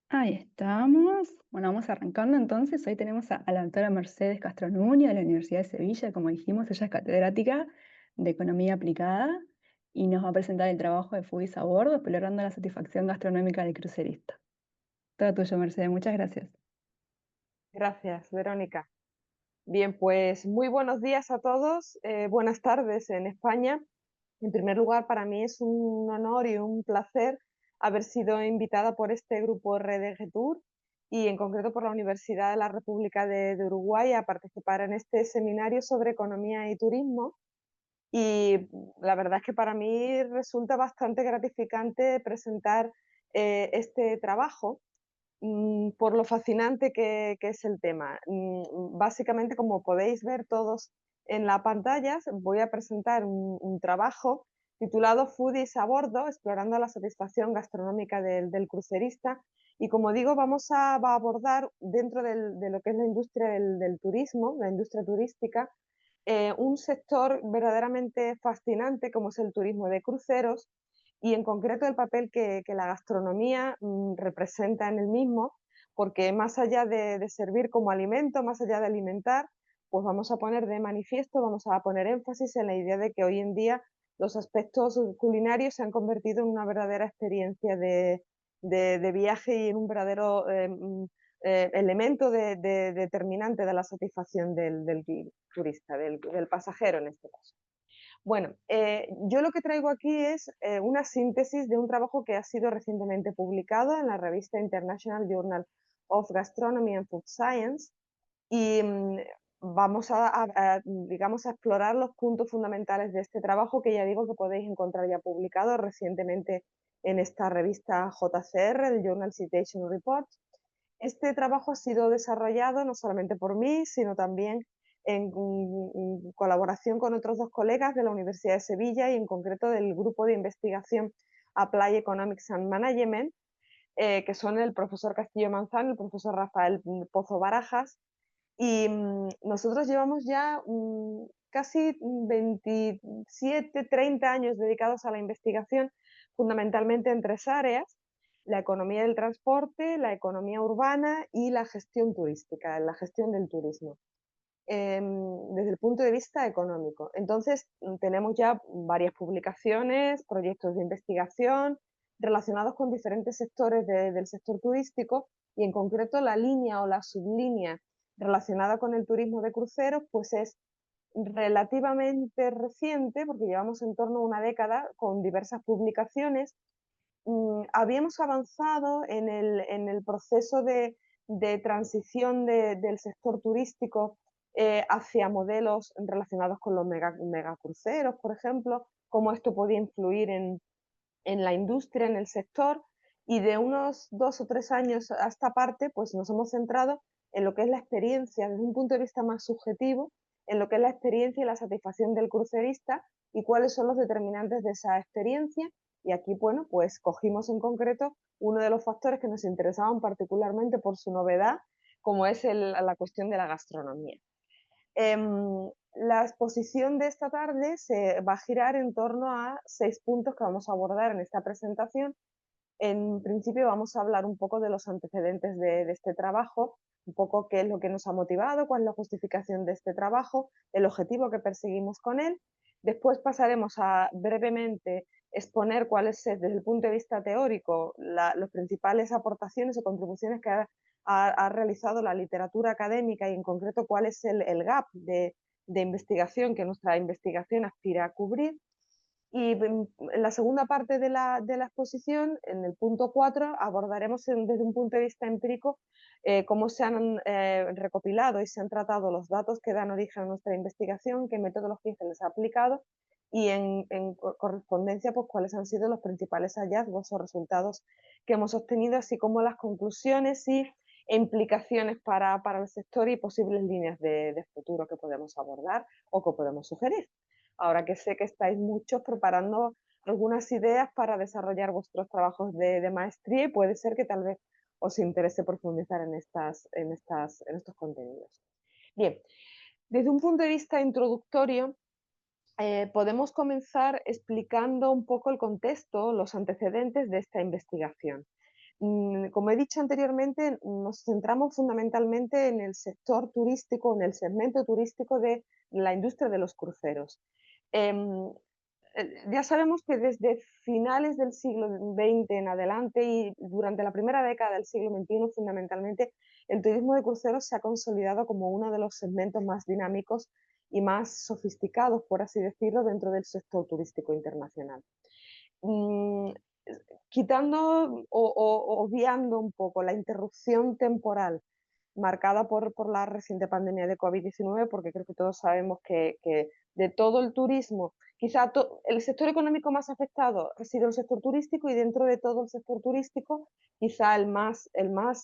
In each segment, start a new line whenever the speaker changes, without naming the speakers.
Ahí estamos. Bueno, vamos arrancando entonces. Hoy tenemos a la doctora Mercedes Castronuni de la Universidad de Sevilla. Como dijimos, ella es catedrática de Economía Aplicada y nos va a presentar el trabajo de Foodies a bordo, explorando la satisfacción gastronómica del crucerista. Todo tuyo, Mercedes. Muchas gracias.
Gracias, Verónica. Bien, pues muy buenos días a todos, buenas tardes en España. En primer lugar, para mí es un honor y un placer haber sido invitada por este grupo RDG Tour y en concreto por la Universidad de la República de Uruguay a participar en este seminario sobre economía y turismo. Y la verdad es que para mí resulta bastante gratificante presentar este trabajo por lo fascinante que es el tema. Básicamente, como podéis ver todos en la pantalla, voy a presentar un trabajo titulado Foodies a bordo, explorando la satisfacción gastronómica del crucerista. Y como digo, va a abordar dentro de lo que es la industria del turismo, la industria turística, un sector verdaderamente fascinante como es el turismo de cruceros y en concreto el papel que la gastronomía representa en el mismo, porque más allá de servir como alimento, más allá de alimentar, pues vamos a poner de manifiesto, vamos a poner énfasis en la idea de que hoy en día los aspectos culinarios se han convertido en una verdadera experiencia de viaje y en un verdadero elemento determinante de la satisfacción del turista, del pasajero en este caso. Bueno, yo lo que traigo aquí es una síntesis de un trabajo que ha sido recientemente publicado en la revista International Journal of Gastronomy and Food Science y vamos digamos, a explorar los puntos fundamentales de este trabajo que ya digo que podéis encontrar ya publicado recientemente en esta revista JCR, el Journal Citation Report. Este trabajo ha sido desarrollado no solamente por mí, sino también en colaboración con otros dos colegas de la Universidad de Sevilla y en concreto del grupo de investigación Apply Economics and Management, que son el profesor Castillo Manzano y el profesor Rafael Pozo Barajas. Y nosotros llevamos ya casi 27, 30 años dedicados a la investigación, fundamentalmente en tres áreas: la economía del transporte, la economía urbana y la gestión turística, la gestión del turismo, desde el punto de vista económico. Entonces, tenemos ya varias publicaciones, proyectos de investigación relacionados con diferentes sectores del sector turístico y en concreto la línea o la sublínea relacionada con el turismo de cruceros, pues es relativamente reciente, porque llevamos en torno a una década con diversas publicaciones. Habíamos avanzado en el proceso de transición del sector turístico hacia modelos relacionados con los megacruceros, por ejemplo, cómo esto podía influir en la industria, en el sector, y de unos 2 o 3 años a esta parte, pues nos hemos centrado en lo que es la experiencia desde un punto de vista más subjetivo, en lo que es la experiencia y la satisfacción del crucerista y cuáles son los determinantes de esa experiencia. Y aquí, bueno, pues cogimos en concreto uno de los factores que nos interesaban particularmente por su novedad, como es la cuestión de la gastronomía. La exposición de esta tarde se va a girar en torno a 6 puntos que vamos a abordar en esta presentación. En principio vamos a hablar un poco de los antecedentes de este trabajo, un poco qué es lo que nos ha motivado, cuál es la justificación de este trabajo, el objetivo que perseguimos con él. Después pasaremos a brevemente exponer cuáles, desde el punto de vista teórico, las principales aportaciones o contribuciones que ha realizado la literatura académica y en concreto cuál es el gap de investigación que nuestra investigación aspira a cubrir. Y en la segunda parte de la exposición, en el punto 4, abordaremos desde un punto de vista empírico cómo se han recopilado y se han tratado los datos que dan origen a nuestra investigación, qué metodología se les ha aplicado y en correspondencia pues cuáles han sido los principales hallazgos o resultados que hemos obtenido, así como las conclusiones y implicaciones para el sector y posibles líneas de futuro que podemos abordar o que podemos sugerir. Ahora que sé que estáis muchos preparando algunas ideas para desarrollar vuestros trabajos de maestría y puede ser que tal vez os interese profundizar en estos contenidos. Bien, desde un punto de vista introductorio, podemos comenzar explicando un poco el contexto, los antecedentes de esta investigación. Como he dicho anteriormente, nos centramos fundamentalmente en el sector turístico, en el segmento turístico de la industria de los cruceros. Em, ya sabemos que desde finales del siglo XX en adelante y durante la primera década del siglo XXI, fundamentalmente, el turismo de cruceros se ha consolidado como uno de los segmentos más dinámicos y más sofisticados, por así decirlo, dentro del sector turístico internacional. Mm, Quitando o obviando un poco la interrupción temporal marcada por la reciente pandemia de COVID-19, porque creo que todos sabemos que de todo el turismo, quizá el sector económico más afectado ha sido el sector turístico y dentro de todo el sector turístico, quizá el más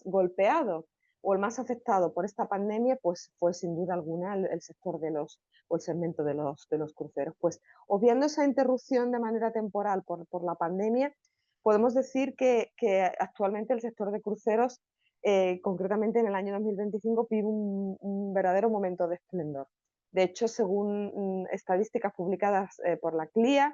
golpeado o el más afectado por esta pandemia, pues fue sin duda alguna el sector o el segmento de los cruceros. Pues obviando esa interrupción de manera temporal por la pandemia, podemos decir que actualmente el sector de cruceros concretamente en el año 2025 vive un verdadero momento de esplendor. De hecho, según estadísticas publicadas por la CLIA,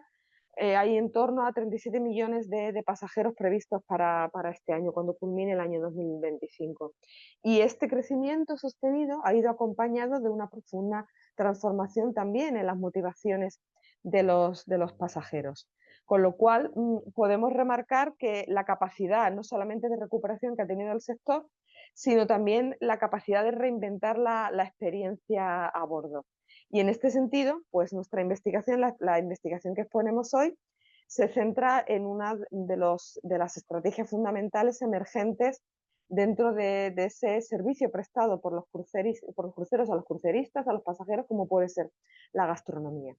hay en torno a 37 millones de pasajeros previstos para este año, cuando culmine el año 2025. Y este crecimiento sostenido ha ido acompañado de una profunda transformación también en las motivaciones de los pasajeros. Con lo cual, podemos remarcar que la capacidad, no solamente de recuperación que ha tenido el sector, sino también la capacidad de reinventar la experiencia a bordo. Y en este sentido, pues nuestra investigación, la investigación que exponemos hoy, se centra en una de las estrategias fundamentales emergentes dentro de ese servicio prestado por los cruceros a los cruceristas, a los pasajeros, como puede ser la gastronomía.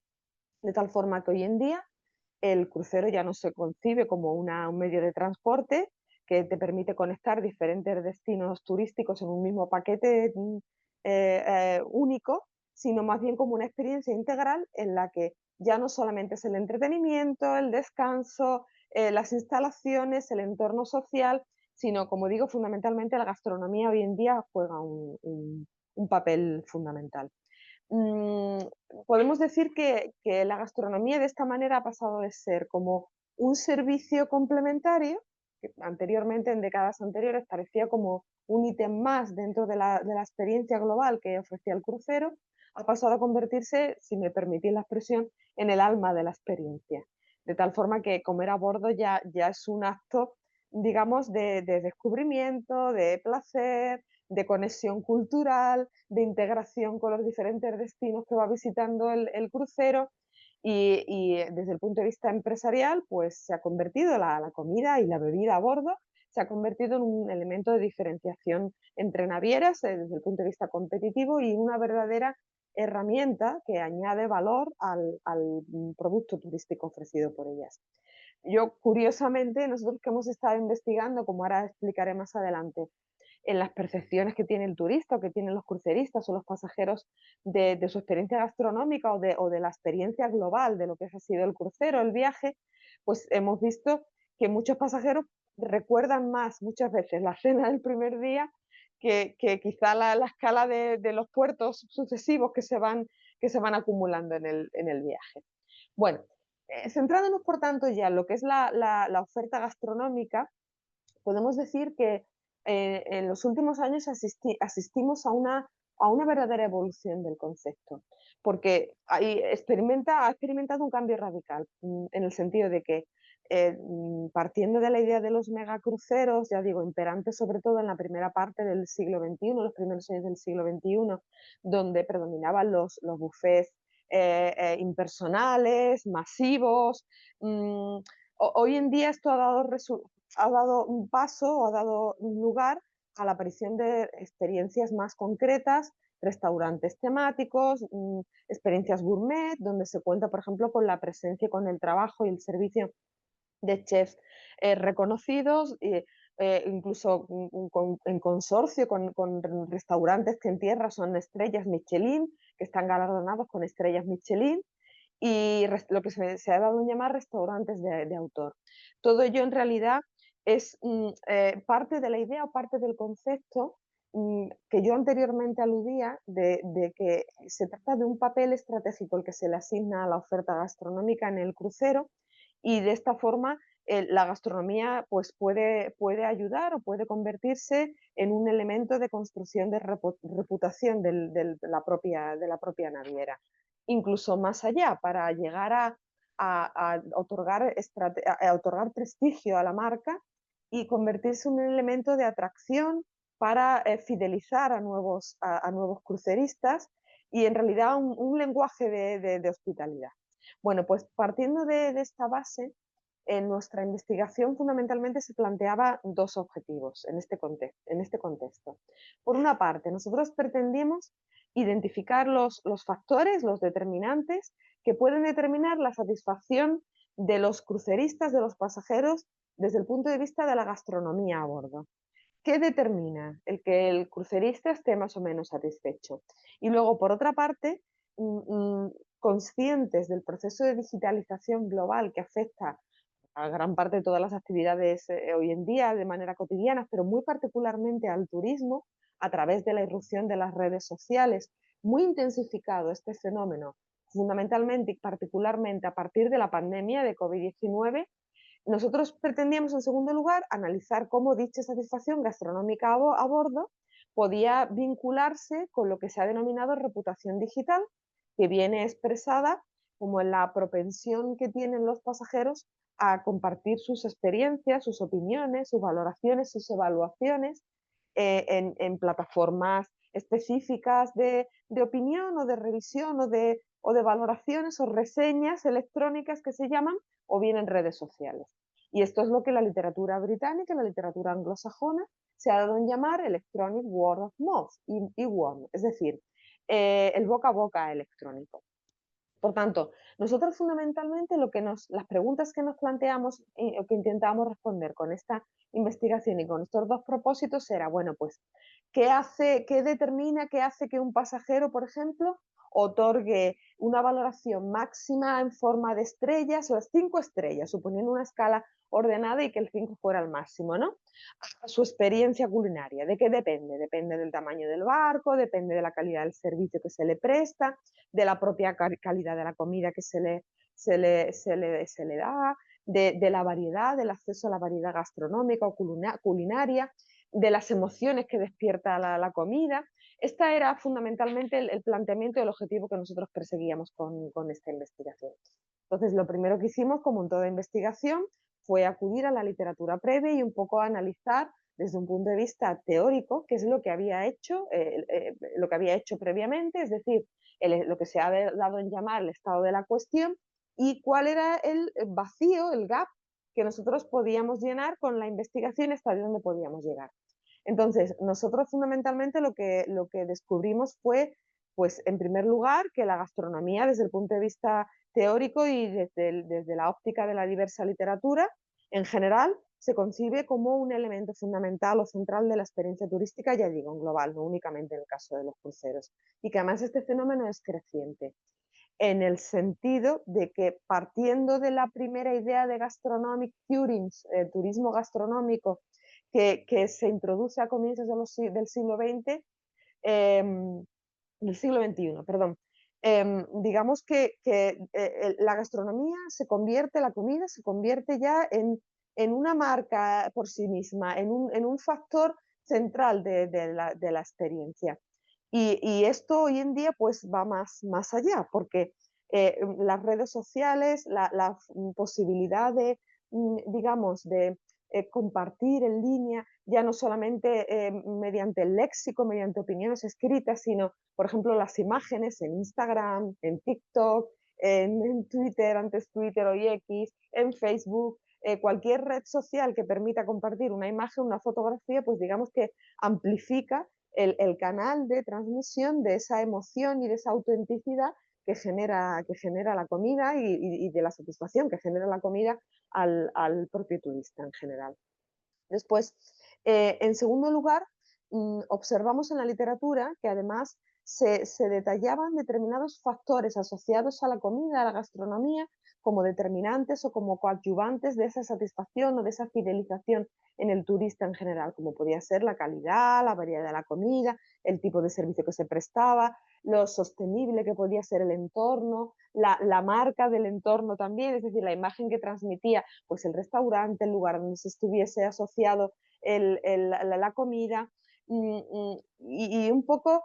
De tal forma que hoy en día el crucero ya no se concibe como un medio de transporte que te permite conectar diferentes destinos turísticos en un mismo paquete único, sino más bien como una experiencia integral en la que ya no solamente es el entretenimiento, el descanso, las instalaciones, el entorno social, sino, como digo, fundamentalmente la gastronomía hoy en día juega un papel fundamental. Mm, Podemos decir que la gastronomía de esta manera ha pasado de ser como un servicio complementario, que anteriormente, en décadas anteriores, parecía como un ítem más dentro de la experiencia global que ofrecía el crucero, ha pasado a convertirse, si me permitís la expresión, en el alma de la experiencia. De tal forma que comer a bordo ya es un acto, digamos, de descubrimiento, de placer, de conexión cultural, de integración con los diferentes destinos que va visitando el crucero y desde el punto de vista empresarial, pues se ha convertido la comida y la bebida a bordo, se ha convertido en un elemento de diferenciación entre navieras desde el punto de vista competitivo y una verdadera herramienta que añade valor al producto turístico ofrecido por ellas. Yo, curiosamente, nosotros que hemos estado investigando, como ahora explicaré más adelante, en las percepciones que tiene el turista o que tienen los cruceristas o los pasajeros de su experiencia gastronómica o de la experiencia global de lo que ha sido el crucero, el viaje, pues hemos visto que muchos pasajeros recuerdan más muchas veces la cena del primer día que quizá la escala de los puertos sucesivos que se van acumulando en el viaje. Bueno, centrándonos por tanto ya en lo que es la oferta gastronómica, podemos decir que en los últimos años asistimos a una verdadera evolución del concepto, porque ha experimentado un cambio radical, en el sentido de que partiendo de la idea de los megacruceros, ya digo, imperantes sobre todo en la primera parte del siglo XXI, los primeros años del siglo XXI, donde predominaban los buffets impersonales, masivos. Hoy en día esto ha dado un paso o ha dado lugar a la aparición de experiencias más concretas, restaurantes temáticos, experiencias gourmet, donde se cuenta, por ejemplo, con la presencia, con el trabajo y el servicio de chefs reconocidos, incluso en consorcio con restaurantes que en tierra son estrellas Michelin, que están galardonados con estrellas Michelin, y lo que se ha dado en llamar restaurantes de autor. Todo ello en realidad es parte de la idea o parte del concepto que yo anteriormente aludía de que se trata de un papel estratégico el que se le asigna a la oferta gastronómica en el crucero y de esta forma la gastronomía pues puede ayudar o puede convertirse en un elemento de construcción de reputación de la propia naviera. Incluso más allá, para llegar a otorgar prestigio a la marca y convertirse en un elemento de atracción para fidelizar a nuevos cruceristas y en realidad un lenguaje de hospitalidad. Bueno, pues partiendo de esta base, en nuestra investigación fundamentalmente se planteaba dos objetivos en este contexto. Por una parte, nosotros pretendíamos identificar los factores, los determinantes que pueden determinar la satisfacción de los cruceristas, de los pasajeros, desde el punto de vista de la gastronomía a bordo. ¿Qué determina el que el crucerista esté más o menos satisfecho? Y luego, por otra parte, conscientes del proceso de digitalización global que afecta a gran parte de todas las actividades hoy en día de manera cotidiana, pero muy particularmente al turismo, a través de la irrupción de las redes sociales, muy intensificado este fenómeno, fundamentalmente y particularmente a partir de la pandemia de COVID-19. Nosotros pretendíamos, en segundo lugar, analizar cómo dicha satisfacción gastronómica a bordo podía vincularse con lo que se ha denominado reputación digital, que viene expresada como en la propensión que tienen los pasajeros a compartir sus experiencias, sus opiniones, sus valoraciones, sus evaluaciones en plataformas específicas de opinión o de revisión o de valoraciones o reseñas electrónicas que se llaman, o bien en redes sociales. Y esto es lo que la literatura británica, la literatura anglosajona, se ha dado en llamar Electronic Word of Mouth, EWOM, es decir, el boca a boca electrónico. Por tanto, nosotros fundamentalmente las preguntas que nos planteamos o que intentamos responder con esta investigación y con estos dos propósitos era, bueno, pues, qué determina, qué hace que un pasajero, por ejemplo, otorgue una valoración máxima en forma de estrellas, o las 5 estrellas, suponiendo una escala ordenada y que el 5 fuera el máximo, ¿no? A su experiencia culinaria. ¿De qué depende? Depende del tamaño del barco, depende de la calidad del servicio que se le presta, de la propia calidad de la comida que se le da, de la variedad, del acceso a la variedad gastronómica o culinaria, de las emociones que despierta la comida. Este era fundamentalmente el planteamiento y el objetivo que nosotros perseguíamos con esta investigación. Entonces, lo primero que hicimos, como en toda investigación, fue acudir a la literatura previa y un poco analizar desde un punto de vista teórico qué es lo que había hecho, previamente, es decir, lo que se ha dado en llamar el estado de la cuestión y cuál era el vacío, el gap que nosotros podíamos llenar con la investigación hasta dónde podíamos llegar. Entonces, nosotros fundamentalmente lo que descubrimos fue, pues, en primer lugar, que la gastronomía desde el punto de vista teórico y desde la óptica de la diversa literatura, en general, se concibe como un elemento fundamental o central de la experiencia turística, ya digo, en global, no únicamente en el caso de los cruceros. Y que además este fenómeno es creciente, en el sentido de que partiendo de la primera idea de gastronomic tourism, turismo gastronómico, que se introduce a comienzos del siglo XX, del siglo XXI, perdón. Digamos que la gastronomía la comida se convierte ya en una marca por sí misma, en un factor central de la experiencia. Y esto hoy en día pues va más allá, porque las redes sociales, la posibilidad digamos, de compartir en línea, ya no solamente mediante el léxico, mediante opiniones escritas, sino, por ejemplo, las imágenes en Instagram, en TikTok, en Twitter, antes Twitter, hoy X, en Facebook, cualquier red social que permita compartir una imagen, una fotografía, pues digamos que amplifica el canal de transmisión de esa emoción y de esa autenticidad que genera la comida y de la satisfacción que genera la comida al propio turista en general. Después, en segundo lugar, observamos en la literatura que además se detallaban determinados factores asociados a la comida, a la gastronomía, como determinantes o como coadyuvantes de esa satisfacción o de esa fidelización en el turista en general, como podía ser la calidad, la variedad de la comida, el tipo de servicio que se prestaba, lo sostenible que podía ser el entorno, la marca del entorno también, es decir, la imagen que transmitía pues el restaurante, el lugar donde se estuviese asociado la comida, y un poco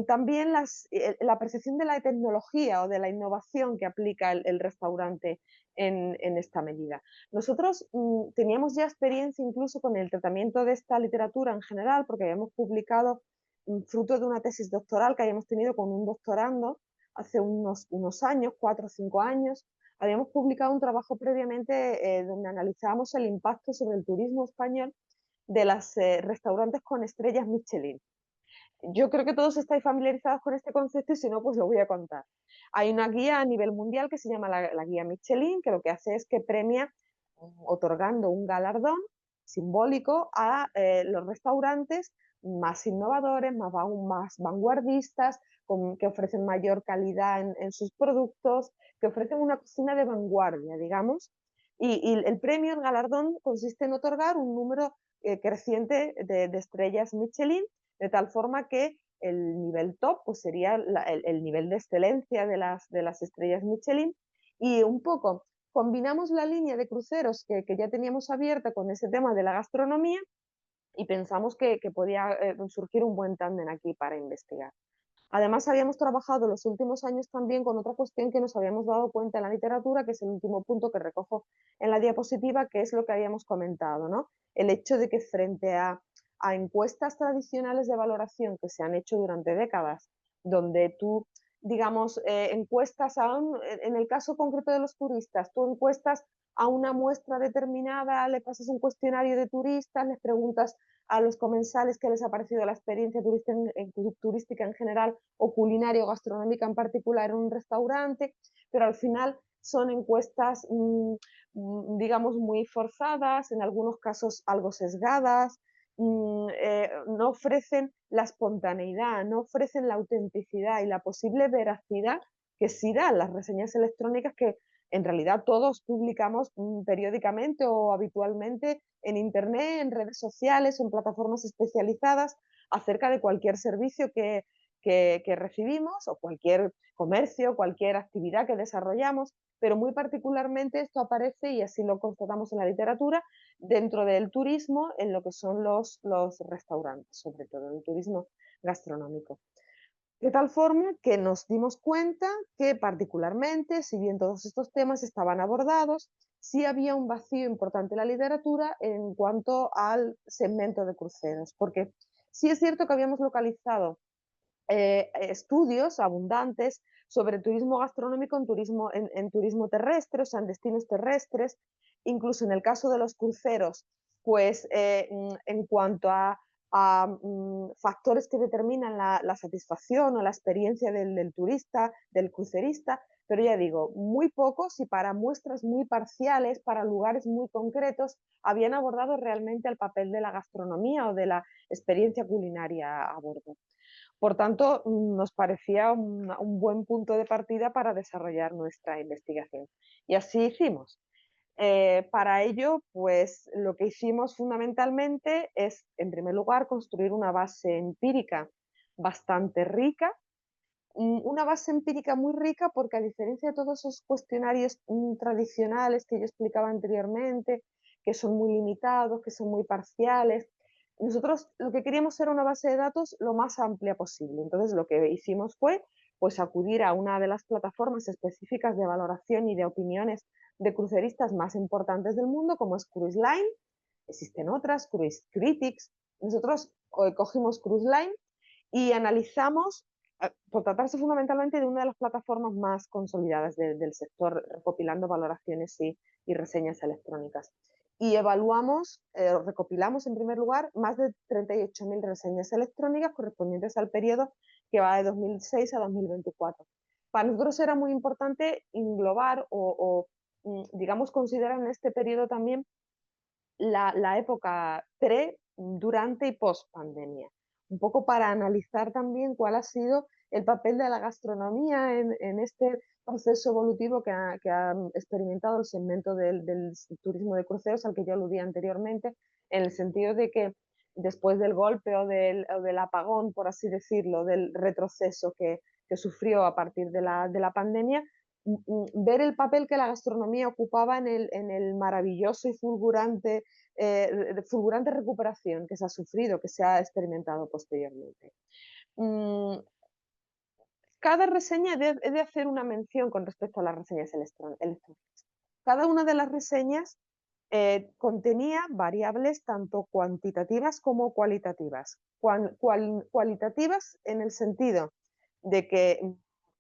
también la percepción de la tecnología o de la innovación que aplica el restaurante en esta medida. Nosotros teníamos ya experiencia incluso con el tratamiento de esta literatura en general, porque habíamos publicado, fruto de una tesis doctoral que habíamos tenido con un doctorando hace unos años, 4 o 5 años, habíamos publicado un trabajo previamente donde analizábamos el impacto sobre el turismo español de los restaurantes con estrellas Michelin. Yo creo que todos estáis familiarizados con este concepto y si no, pues lo voy a contar. Hay una guía a nivel mundial que se llama la guía Michelin, que lo que hace es que premia otorgando un galardón simbólico a los restaurantes más innovadores, más vanguardistas, que ofrecen mayor calidad en sus productos, que ofrecen una cocina de vanguardia, digamos. Y el premio, el galardón, consiste en otorgar un número creciente de estrellas Michelin, de tal forma que el nivel top pues sería el nivel de excelencia de las estrellas Michelin, y un poco combinamos la línea de cruceros que ya teníamos abierta con ese tema de la gastronomía y pensamos que podía surgir un buen tándem aquí para investigar. Además, habíamos trabajado los últimos años también con otra cuestión que nos habíamos dado cuenta en la literatura, que es el último punto que recojo en la diapositiva, que es lo que habíamos comentado, ¿no? El hecho de que frente a encuestas tradicionales de valoración que se han hecho durante décadas, donde tú, digamos, encuestas en el caso concreto de los turistas, tú encuestas a una muestra determinada, le pasas un cuestionario de turistas, les preguntas a los comensales qué les ha parecido la experiencia turística en general o culinaria o gastronómica en particular en un restaurante, pero al final son encuestas, digamos, muy forzadas, en algunos casos algo sesgadas, no ofrecen la espontaneidad, no ofrecen la autenticidad y la posible veracidad que sí dan las reseñas electrónicas, que en realidad todos publicamos periódicamente o habitualmente en Internet, en redes sociales o en plataformas especializadas acerca de cualquier servicio que recibimos o cualquier comercio, cualquier actividad que desarrollamos, pero muy particularmente esto aparece, y así lo constatamos en la literatura, dentro del turismo, en lo que son los restaurantes, sobre todo el turismo gastronómico. De tal forma que nos dimos cuenta que particularmente, si bien todos estos temas estaban abordados, sí había un vacío importante en la literatura en cuanto al segmento de cruceros, porque sí es cierto que habíamos localizado estudios abundantes sobre turismo gastronómico en turismo terrestre, o sea, en destinos terrestres, incluso en el caso de los cruceros, pues en cuanto a factores que determinan la satisfacción o la experiencia del turista, del crucerista, pero ya digo, muy pocos y para muestras muy parciales, para lugares muy concretos, habían abordado realmente el papel de la gastronomía o de la experiencia culinaria a bordo. Por tanto, nos parecía un buen punto de partida para desarrollar nuestra investigación. Y así hicimos. Para ello, pues lo que hicimos fundamentalmente es, en primer lugar, construir una base empírica bastante rica, una base empírica muy rica porque, a diferencia de todos esos cuestionarios tradicionales que yo explicaba anteriormente, que son muy limitados, que son muy parciales, nosotros lo que queríamos era una base de datos lo más amplia posible. Entonces lo que hicimos fue pues acudir a una de las plataformas específicas de valoración y de opiniones de cruceristas más importantes del mundo, como es Cruise Line. Existen otras, Cruise Critics. Nosotros cogimos Cruise Line y analizamos, por tratarse fundamentalmente de una de las plataformas más consolidadas del sector, recopilando valoraciones y reseñas electrónicas. Y evaluamos, recopilamos en primer lugar más de 38.000 reseñas electrónicas correspondientes al periodo que va de 2006 a 2024. Para nosotros era muy importante englobar digamos, considerar en este periodo también la época pre, durante y post pandemia. un poco para analizar también cuál ha sido el papel de la gastronomía en este proceso evolutivo que ha experimentado el segmento del turismo de cruceros al que yo aludí anteriormente, en el sentido de que después del golpe o del apagón, por así decirlo, del retroceso que sufrió a partir de la pandemia, ver el papel que la gastronomía ocupaba en el maravilloso y fulgurante recuperación que se ha sufrido, que se ha experimentado posteriormente. Cada reseña he de hacer una mención con respecto a las reseñas electrónicas. Cada una de las reseñas contenía variables tanto cuantitativas como cualitativas. Cualitativas en el sentido de que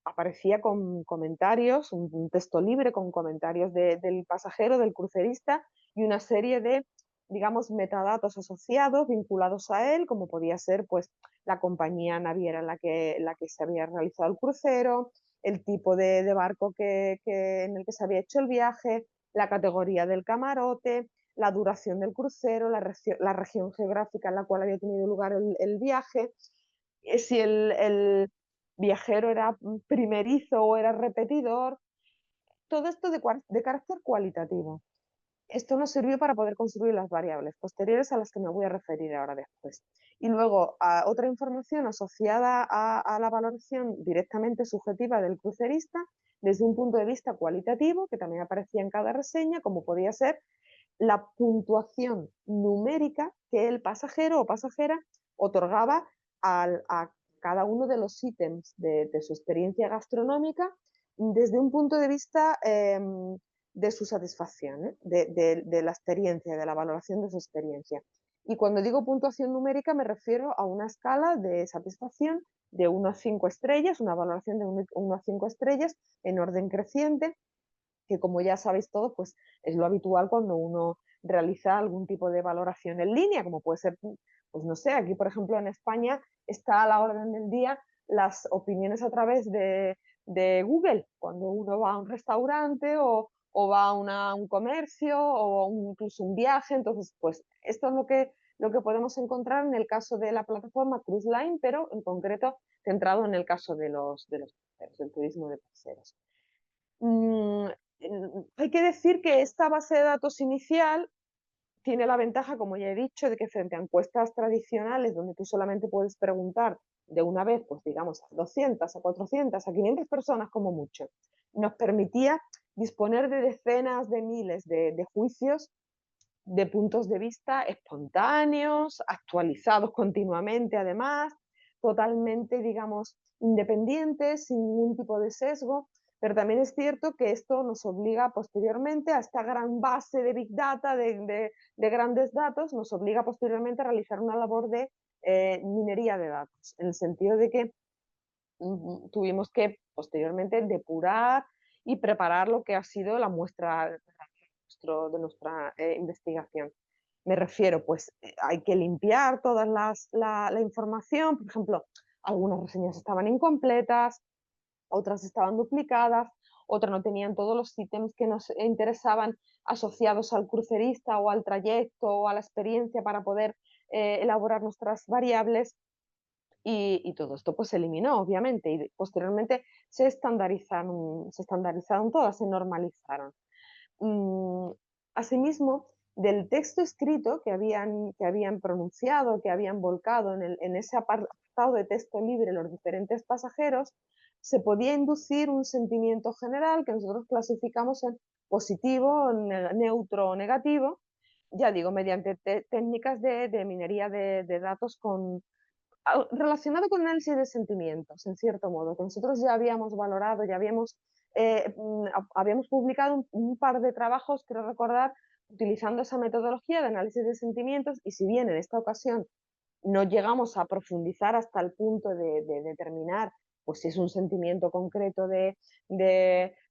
aparecía con comentarios, un texto libre con comentarios del pasajero, del crucerista, y una serie de, digamos, metadatos asociados, vinculados a él, como podía ser pues la compañía naviera en la que se había realizado el crucero, el tipo de barco en el que se había hecho el viaje, la categoría del camarote, la duración del crucero, la región geográfica en la cual había tenido lugar el viaje, si el viajero era primerizo o era repetidor, todo esto de carácter cualitativo. Esto nos sirvió para poder construir las variables posteriores a las que me voy a referir ahora después. Y luego, otra información asociada a la valoración directamente subjetiva del crucerista, desde un punto de vista cualitativo, que también aparecía en cada reseña, como podía ser la puntuación numérica que el pasajero o pasajera otorgaba a cada uno de los ítems de su experiencia gastronómica desde un punto de vista de su satisfacción, de la experiencia, de la valoración de su experiencia. Y cuando digo puntuación numérica me refiero a una escala de satisfacción de 1 a 5 estrellas, una valoración de 1 a 5 estrellas en orden creciente, que como ya sabéis todos, pues es lo habitual cuando uno realiza algún tipo de valoración en línea, como puede ser, pues no sé, aquí por ejemplo en España está a la orden del día las opiniones a través de Google, cuando uno va a un restaurante o va a un comercio o incluso un viaje, entonces pues esto es lo que podemos encontrar en el caso de la plataforma Cruise Line, pero en concreto centrado en el caso de los cruceros, del turismo de cruceros. Hay que decir que esta base de datos inicial tiene la ventaja, como ya he dicho, de que frente a encuestas tradicionales donde tú solamente puedes preguntar de una vez, pues digamos, a 200, a 400, a 500 personas como mucho, nos permitía disponer de decenas de miles de juicios, de puntos de vista espontáneos, actualizados continuamente además, totalmente, digamos, independientes, sin ningún tipo de sesgo, pero también es cierto que esto nos obliga posteriormente a esta gran base de Big Data, de grandes datos, nos obliga posteriormente a realizar una labor de minería de datos, en el sentido de que tuvimos que posteriormente depurar y preparar lo que ha sido la muestra de nuestra investigación. Me refiero, pues hay que limpiar toda la información, por ejemplo, algunas reseñas estaban incompletas, otras estaban duplicadas, otras no tenían todos los ítems que nos interesaban asociados al crucerista o al trayecto o a la experiencia para poder elaborar nuestras variables. Y todo esto pues se eliminó, obviamente, y posteriormente se estandarizaron todas, se normalizaron. Asimismo, del texto escrito que habían pronunciado, que habían volcado en ese apartado de texto libre los diferentes pasajeros, se podía inducir un sentimiento general que nosotros clasificamos en positivo, neutro o negativo, ya digo, mediante técnicas de minería de datos relacionado con análisis de sentimientos, en cierto modo, que nosotros ya habíamos valorado, ya habíamos publicado un par de trabajos, creo recordar, utilizando esa metodología de análisis de sentimientos, y si bien en esta ocasión no llegamos a profundizar hasta el punto de determinar pues, si es un sentimiento concreto de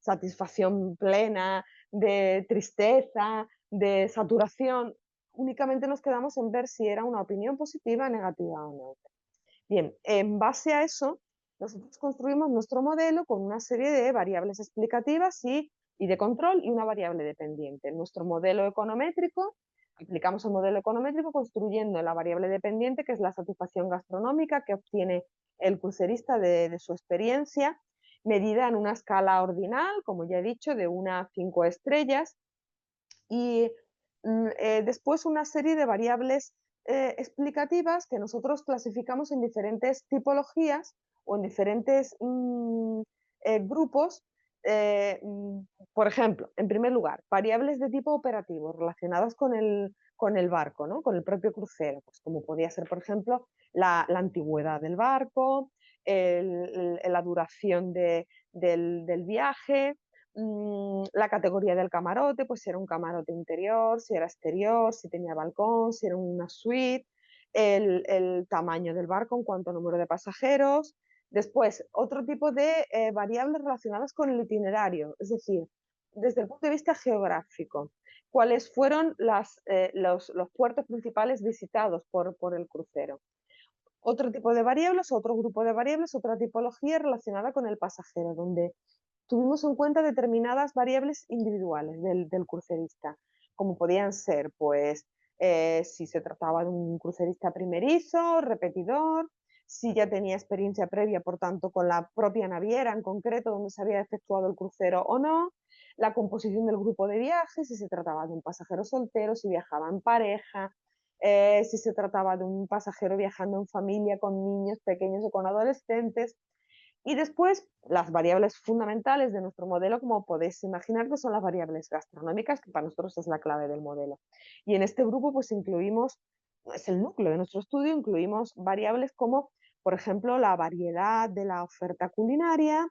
satisfacción plena, de tristeza, de saturación, únicamente nos quedamos en ver si era una opinión positiva, negativa o no. Bien, en base a eso, nosotros construimos nuestro modelo con una serie de variables explicativas y de control y una variable dependiente. Nuestro modelo econométrico Aplicamos el modelo econométrico construyendo la variable dependiente, que es la satisfacción gastronómica que obtiene el crucerista de su experiencia, medida en una escala ordinal, como ya he dicho, de 1 a 5 estrellas, y después una serie de variables explicativas que nosotros clasificamos en diferentes tipologías o en diferentes grupos. Por ejemplo, en primer lugar, variables de tipo operativo relacionadas con el barco, ¿no? Con el propio crucero, pues como podría ser, por ejemplo, la antigüedad del barco, la duración del viaje, la categoría del camarote, pues si era un camarote interior, si era exterior, si tenía balcón, si era una suite, el tamaño del barco en cuanto a número de pasajeros. Después, otro tipo de variables relacionadas con el itinerario, es decir, desde el punto de vista geográfico, cuáles fueron los puertos principales visitados por el crucero. Otro tipo de variables, otro grupo de variables, otra tipología relacionada con el pasajero, donde tuvimos en cuenta determinadas variables individuales del crucerista, como podían ser, pues, si se trataba de un crucerista primerizo, repetidor, si ya tenía experiencia previa, por tanto, con la propia naviera en concreto, donde se había efectuado el crucero o no, la composición del grupo de viaje, si se trataba de un pasajero soltero, si viajaba en pareja, si se trataba de un pasajero viajando en familia con niños pequeños o con adolescentes. Y después, las variables fundamentales de nuestro modelo, como podéis imaginar, que son las variables gastronómicas, que para nosotros es la clave del modelo. Y en este grupo, pues incluimos, es el núcleo de nuestro estudio, incluimos variables como, por ejemplo, la variedad de la oferta culinaria,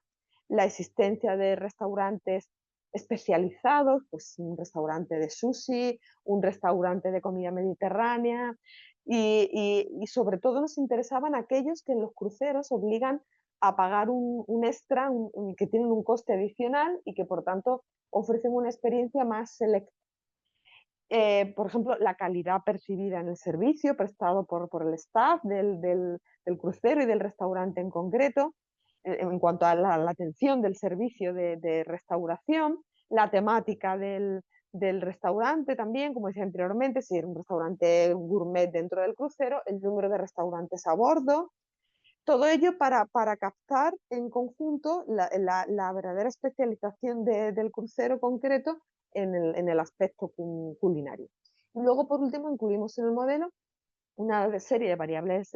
la existencia de restaurantes especializados, pues un restaurante de sushi, un restaurante de comida mediterránea, y sobre todo nos interesaban aquellos que en los cruceros obligan a pagar un extra, que tienen un coste adicional y que por tanto ofrecen una experiencia más selecta. Por ejemplo, la calidad percibida en el servicio prestado por el staff del crucero y del restaurante en concreto, en cuanto a la atención del servicio de restauración, la temática del restaurante también, como decía anteriormente, si era un restaurante gourmet dentro del crucero, el número de restaurantes a bordo, todo ello para captar en conjunto la verdadera especialización del crucero concreto en el aspecto culinario. Y luego, por último, incluimos en el modelo una serie de variables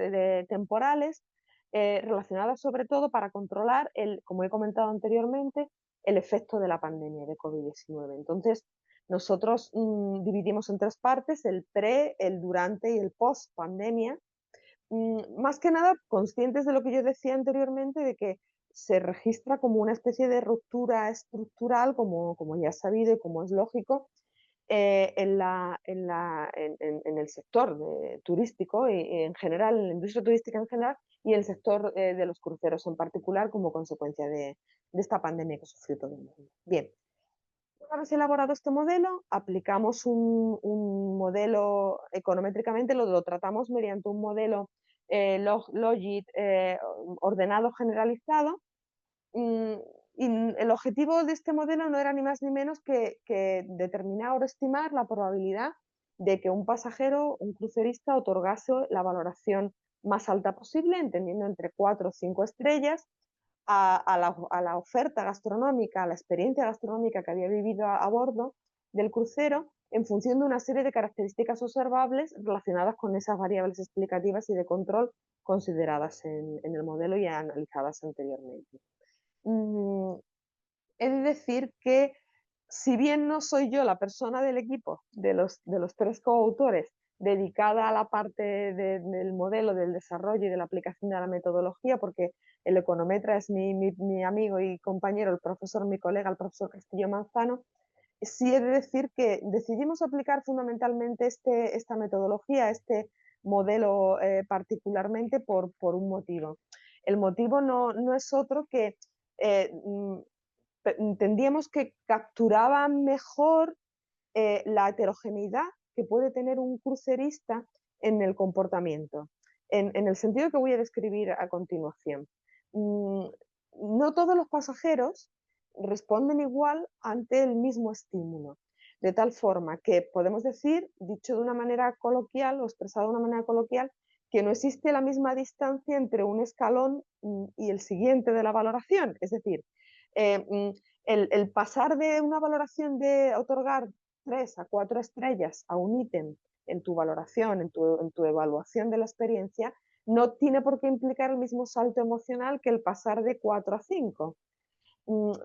temporales relacionadas sobre todo para controlar, como he comentado anteriormente, el efecto de la pandemia de COVID-19. Entonces, nosotros dividimos en tres partes: el pre, el durante y el post pandemia, más que nada conscientes de lo que yo decía anteriormente, de que se registra como una especie de ruptura estructural, como ya es sabido y como es lógico, en el sector turístico y en general, en la industria turística en general, y el sector de los cruceros en particular, como consecuencia de esta pandemia que sufrió todo el mundo. Bien, una vez elaborado este modelo, aplicamos un modelo econométricamente, lo tratamos mediante un modelo Logit ordenado generalizado. mm, y el objetivo de este modelo no era ni más ni menos que determinar o estimar la probabilidad de que un pasajero, un crucerista, otorgase la valoración más alta posible, entendiendo entre 4 o 5 estrellas, a la oferta gastronómica, a la experiencia gastronómica que había vivido a bordo del crucero, en función de una serie de características observables relacionadas con esas variables explicativas y de control consideradas en el modelo y analizadas anteriormente. Mm, He de decir que, si bien no soy yo la persona del equipo de los tres coautores dedicada a la parte del modelo, del desarrollo y de la aplicación de la metodología, porque el econometra es mi amigo y compañero, el profesor, mi colega, el profesor Castillo Manzano, sí he de decir que decidimos aplicar fundamentalmente esta metodología, este modelo particularmente por un motivo. El motivo no es otro que eh, entendíamos que capturaba mejor la heterogeneidad que puede tener un crucerista en el comportamiento, en el sentido que voy a describir a continuación. Mm, no todos los pasajeros responden igual ante el mismo estímulo. de tal forma que podemos decir, dicho de una manera coloquial o expresado de una manera coloquial, que no existe la misma distancia entre un escalón y el siguiente de la valoración. Es decir, el pasar de una valoración de otorgar 3 a 4 estrellas a un ítem en tu valoración, en tu evaluación de la experiencia, no tiene por qué implicar el mismo salto emocional que el pasar de 4 a 5.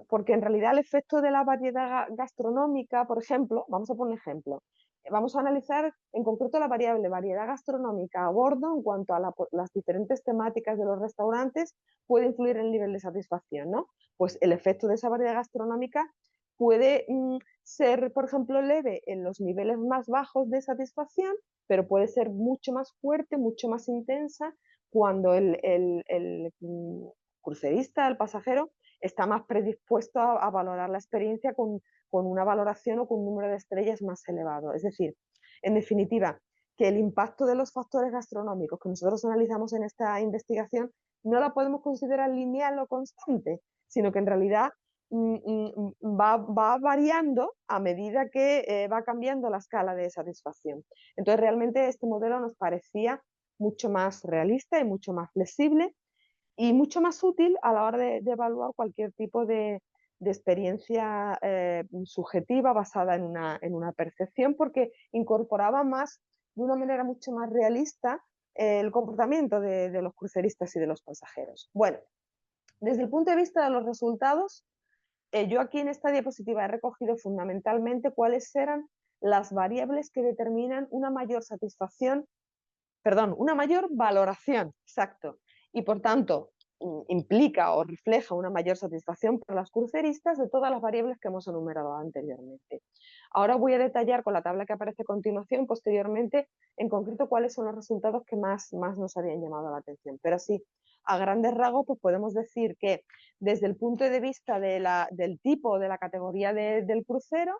Porque en realidad el efecto de la variedad gastronómica, por ejemplo, vamos a poner un ejemplo, vamos a analizar en concreto la variable variedad gastronómica a bordo en cuanto a las diferentes temáticas de los restaurantes puede influir en el nivel de satisfacción, ¿no? Pues el efecto de esa variedad gastronómica puede ser, por ejemplo, leve en los niveles más bajos de satisfacción, pero puede ser mucho más fuerte, mucho más intensa cuando el crucerista, el pasajero, está más predispuesto a valorar la experiencia con una valoración o con un número de estrellas más elevado. Es decir, en definitiva, que el impacto de los factores gastronómicos que nosotros analizamos en esta investigación no la podemos considerar lineal o constante, sino que en realidad va variando a medida que va cambiando la escala de satisfacción. Entonces, realmente este modelo nos parecía mucho más realista y mucho más flexible y mucho más útil a la hora de evaluar cualquier tipo de experiencia subjetiva basada en una percepción, porque incorporaba más, de una manera mucho más realista, el comportamiento de los cruceristas y de los pasajeros. Bueno, desde el punto de vista de los resultados, yo aquí en esta diapositiva he recogido fundamentalmente cuáles eran las variables que determinan una mayor satisfacción, perdón, una mayor valoración, exacto, y por tanto implica o refleja una mayor satisfacción para los cruceristas de todas las variables que hemos enumerado anteriormente. Ahora voy a detallar con la tabla que aparece a continuación, posteriormente, en concreto, cuáles son los resultados que más nos habían llamado la atención. Pero sí, a grandes rasgos, pues podemos decir que desde el punto de vista del tipo, de la categoría del crucero,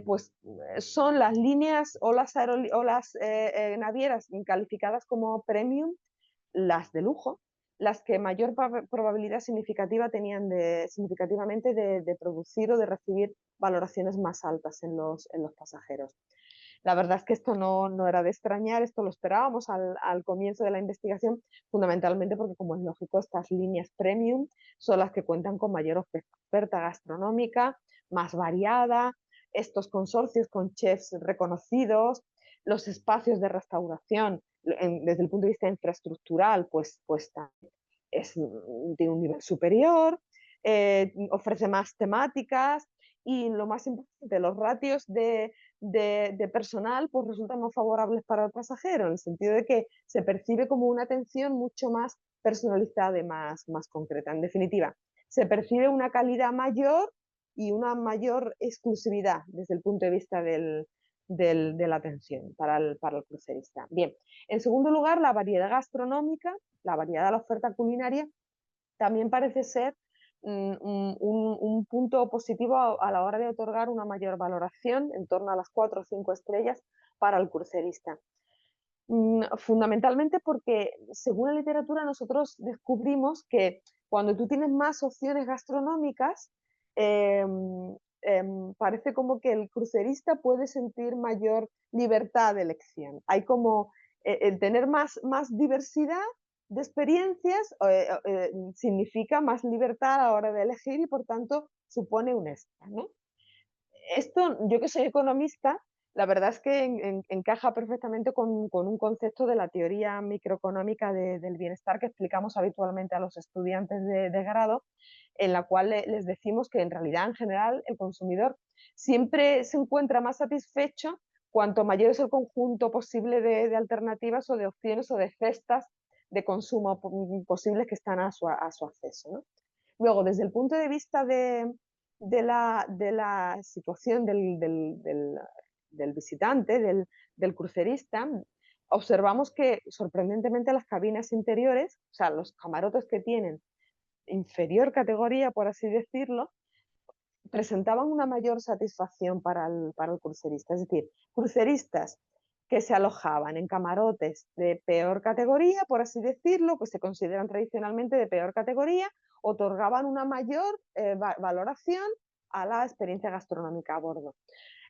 pues son las líneas o las navieras calificadas como premium, las de lujo, las que mayor probabilidad significativa tenían significativamente de producir o de recibir valoraciones más altas en los pasajeros. La verdad es que esto no era de extrañar, esto lo esperábamos al comienzo de la investigación, fundamentalmente porque, como es lógico, estas líneas premium son las que cuentan con mayor oferta gastronómica, más variada, estos consorcios con chefs reconocidos, los espacios de restauración desde el punto de vista infraestructural, pues tiene un nivel superior, ofrece más temáticas y lo más importante, los ratios de personal pues resultan más favorables para el pasajero, en el sentido de que se percibe como una atención mucho más personalizada y más concreta. En definitiva, se percibe una calidad mayor y una mayor exclusividad desde el punto de vista de la atención para el crucerista. Bien, en segundo lugar, la variedad gastronómica, la variedad de la oferta culinaria, también parece ser un punto positivo a la hora de otorgar una mayor valoración, en torno a las 4 o 5 estrellas, para el crucerista. Fundamentalmente porque, según la literatura, nosotros descubrimos que cuando tú tienes más opciones gastronómicas, parece como que el crucerista puede sentir mayor libertad de elección. Hay como el tener más diversidad de experiencias significa más libertad a la hora de elegir y por tanto supone un extra, ¿no? Esto, yo que soy economista, la verdad es que encaja perfectamente con un concepto de la teoría microeconómica del bienestar que explicamos habitualmente a los estudiantes de grado, en la cual les decimos que en realidad, en general, el consumidor siempre se encuentra más satisfecho cuanto mayor es el conjunto posible de alternativas o de opciones o de cestas de consumo posibles que están a su acceso, ¿no? Luego, desde el punto de vista de la situación del visitante, del crucerista, observamos que sorprendentemente las cabinas interiores, o sea, los camarotes que tienen inferior categoría, por así decirlo, presentaban una mayor satisfacción para el crucerista. Es decir, cruceristas que se alojaban en camarotes de peor categoría, por así decirlo, que se consideran tradicionalmente de peor categoría, otorgaban una mayor valoración a la experiencia gastronómica a bordo.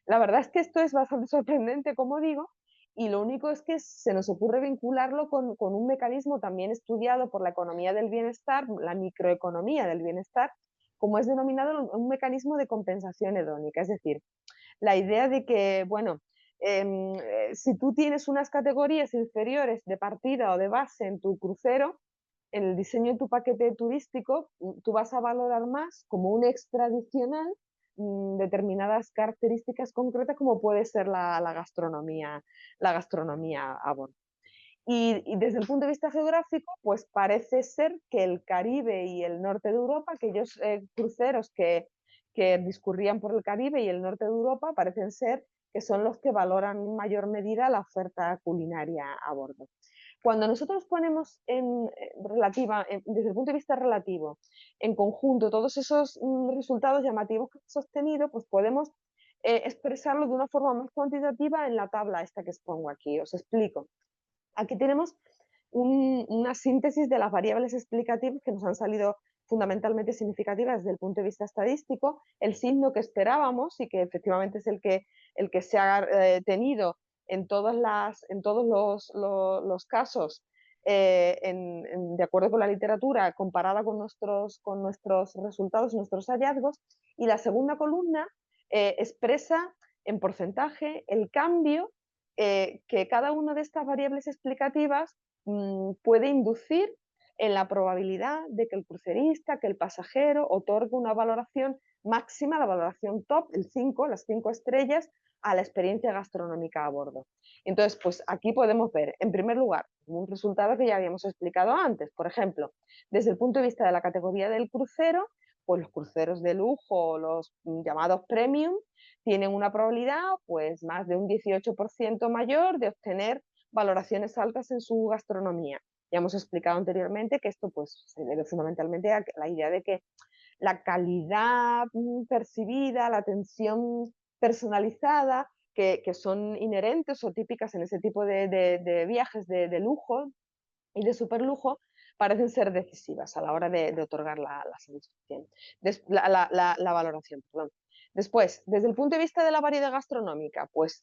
La verdad es que esto es bastante sorprendente, como digo, y lo único es que se nos ocurre vincularlo con un mecanismo también estudiado por la economía del bienestar, la microeconomía del bienestar, como es denominado un mecanismo de compensación hedónica. Es decir, la idea de que, bueno, si tú tienes unas categorías inferiores de partida o de base en tu crucero, en el diseño de tu paquete turístico, tú vas a valorar más como un extra adicional determinadas características concretas como puede ser la gastronomía a bordo. Y desde el punto de vista geográfico, pues parece ser que el Caribe y el norte de Europa, aquellos cruceros que discurrían por el Caribe y el norte de Europa, parecen ser que son los que valoran en mayor medida la oferta culinaria a bordo. Cuando nosotros ponemos desde el punto de vista relativo, en conjunto, todos esos resultados llamativos que he sostenido, pues podemos expresarlo de una forma más cuantitativa en la tabla esta que expongo aquí. Os explico. Aquí tenemos una síntesis de las variables explicativas que nos han salido fundamentalmente significativas desde el punto de vista estadístico, el signo que esperábamos y que efectivamente es el que se ha tenido en todos los casos de acuerdo con la literatura comparada con nuestros resultados, nuestros hallazgos, y la segunda columna expresa en porcentaje el cambio que cada una de estas variables explicativas puede inducir en la probabilidad de que el crucerista, que el pasajero otorgue una valoración máxima, la valoración top, las 5 estrellas, a la experiencia gastronómica a bordo. Entonces, pues aquí podemos ver, en primer lugar, un resultado que ya habíamos explicado antes. Por ejemplo, desde el punto de vista de la categoría del crucero, pues los cruceros de lujo, los llamados premium, tienen una probabilidad pues más de un 18% mayor de obtener valoraciones altas en su gastronomía. Ya hemos explicado anteriormente que esto pues se debe fundamentalmente a la idea de que la calidad percibida, la atención personalizada, que son inherentes o típicas en ese tipo de viajes de lujo y de superlujo, parecen ser decisivas a la hora de otorgar la satisfacción, la valoración. Perdón. Después, desde el punto de vista de la variedad gastronómica, pues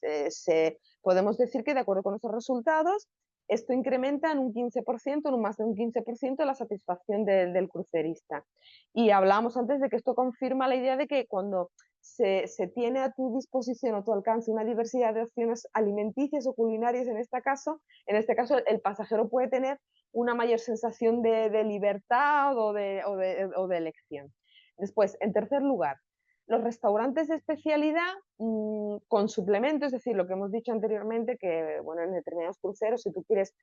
podemos decir que de acuerdo con esos resultados, esto incrementa en un 15%, en un más de un 15% la satisfacción del crucerista. Y hablábamos antes de que esto confirma la idea de que cuando se tiene a tu disposición o a tu alcance una diversidad de opciones alimenticias o culinarias en este caso el pasajero puede tener una mayor sensación de libertad o de elección. Después, en tercer lugar, los restaurantes de especialidad con suplemento, es decir, lo que hemos dicho anteriormente, que bueno, en determinados cruceros, si tú quieres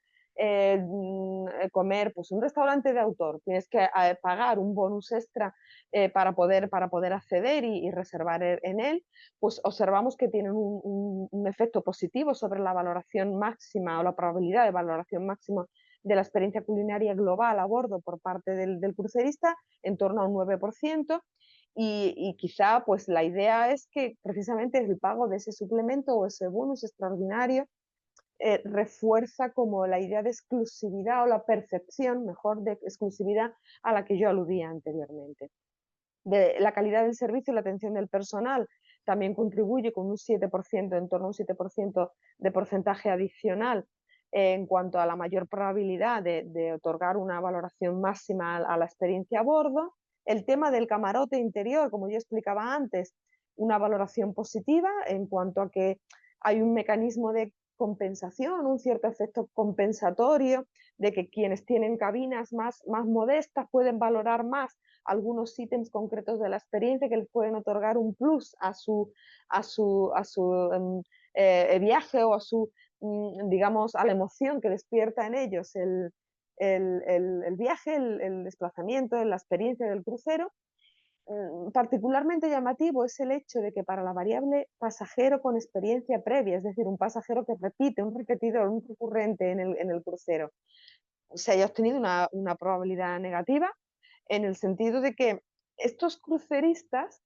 comer pues un restaurante de autor, tienes que pagar un bonus extra para poder acceder y reservar en él, pues observamos que tienen un efecto positivo sobre la valoración máxima o la probabilidad de valoración máxima de la experiencia culinaria global a bordo por parte del crucerista, en torno a un 9%, y quizá pues la idea es que precisamente el pago de ese suplemento o ese bonus extraordinario refuerza como la idea de exclusividad o la percepción, mejor, de exclusividad a la que yo aludía anteriormente. De la calidad del servicio y la atención del personal también contribuye con un 7%, en torno a un 7% de porcentaje adicional en cuanto a la mayor probabilidad de otorgar una valoración máxima a la experiencia a bordo. El tema del camarote interior, como yo explicaba antes, una valoración positiva en cuanto a que hay un mecanismo de compensación, un cierto efecto compensatorio, de que quienes tienen cabinas más modestas pueden valorar más algunos ítems concretos de la experiencia que les pueden otorgar un plus a su viaje o digamos, a la emoción que despierta en ellos el viaje, el desplazamiento, la experiencia del crucero. Particularmente llamativo es el hecho de que para la variable pasajero con experiencia previa, es decir, un pasajero que repite, un repetidor, un recurrente en el crucero, se haya obtenido una probabilidad negativa, en el sentido de que estos cruceristas,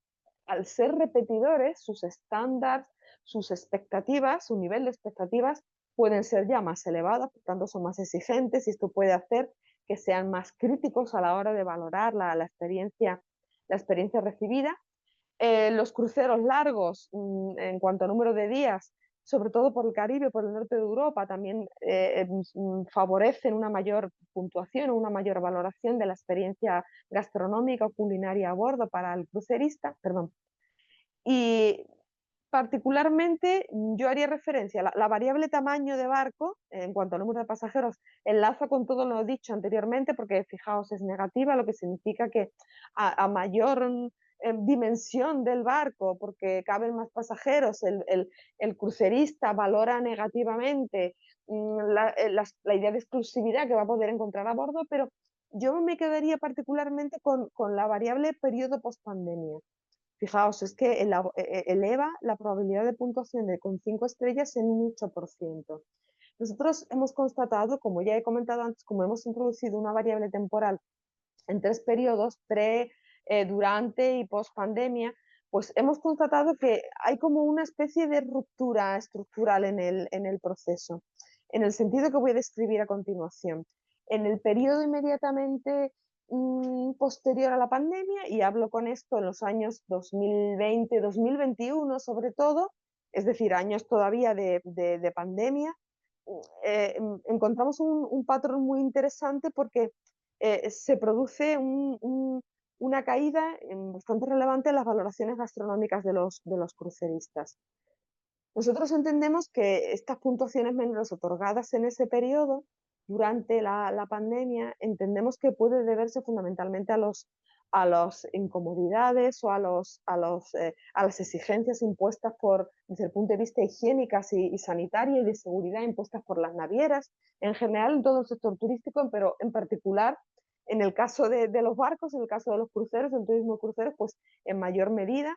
al ser repetidores, sus estándares, sus expectativas, su nivel de expectativas pueden ser ya más elevadas, por tanto son más exigentes, y esto puede hacer que sean más críticos a la hora de valorar la experiencia recibida. Los cruceros largos, en cuanto a número de días, sobre todo por el Caribe, por el norte de Europa, también favorecen una mayor puntuación, una mayor valoración de la experiencia gastronómica o culinaria a bordo para el crucerista, perdón. Y particularmente yo haría referencia a la variable tamaño de barco en cuanto al número de pasajeros, enlaza con todo lo dicho anteriormente porque fijaos es negativa, lo que significa que a mayor dimensión del barco, porque caben más pasajeros, el crucerista valora negativamente la idea de exclusividad que va a poder encontrar a bordo, pero yo me quedaría particularmente con la variable periodo post-pandemia. Fijaos, es que eleva la probabilidad de puntuación con 5 estrellas en un 8%. Nosotros hemos constatado, como ya he comentado antes, como hemos introducido una variable temporal en 3 periodos, durante y post pandemia, pues hemos constatado que hay como una especie de ruptura estructural en el proceso, en el sentido que voy a describir a continuación. En el periodo inmediatamente posterior a la pandemia, y hablo con esto en los años 2020, 2021 sobre todo, es decir, años todavía de pandemia, encontramos un patrón muy interesante porque se produce una caída bastante relevante en las valoraciones gastronómicas de los cruceristas. Nosotros entendemos que estas puntuaciones menores otorgadas en ese periodo, durante la pandemia, entendemos que puede deberse fundamentalmente a las incomodidades o a las exigencias impuestas desde el punto de vista higiénicas y sanitario y de seguridad impuestas por las navieras, en general en todo el sector turístico, pero en particular en el caso de los barcos, en el caso de los cruceros, del turismo de cruceros, pues en mayor medida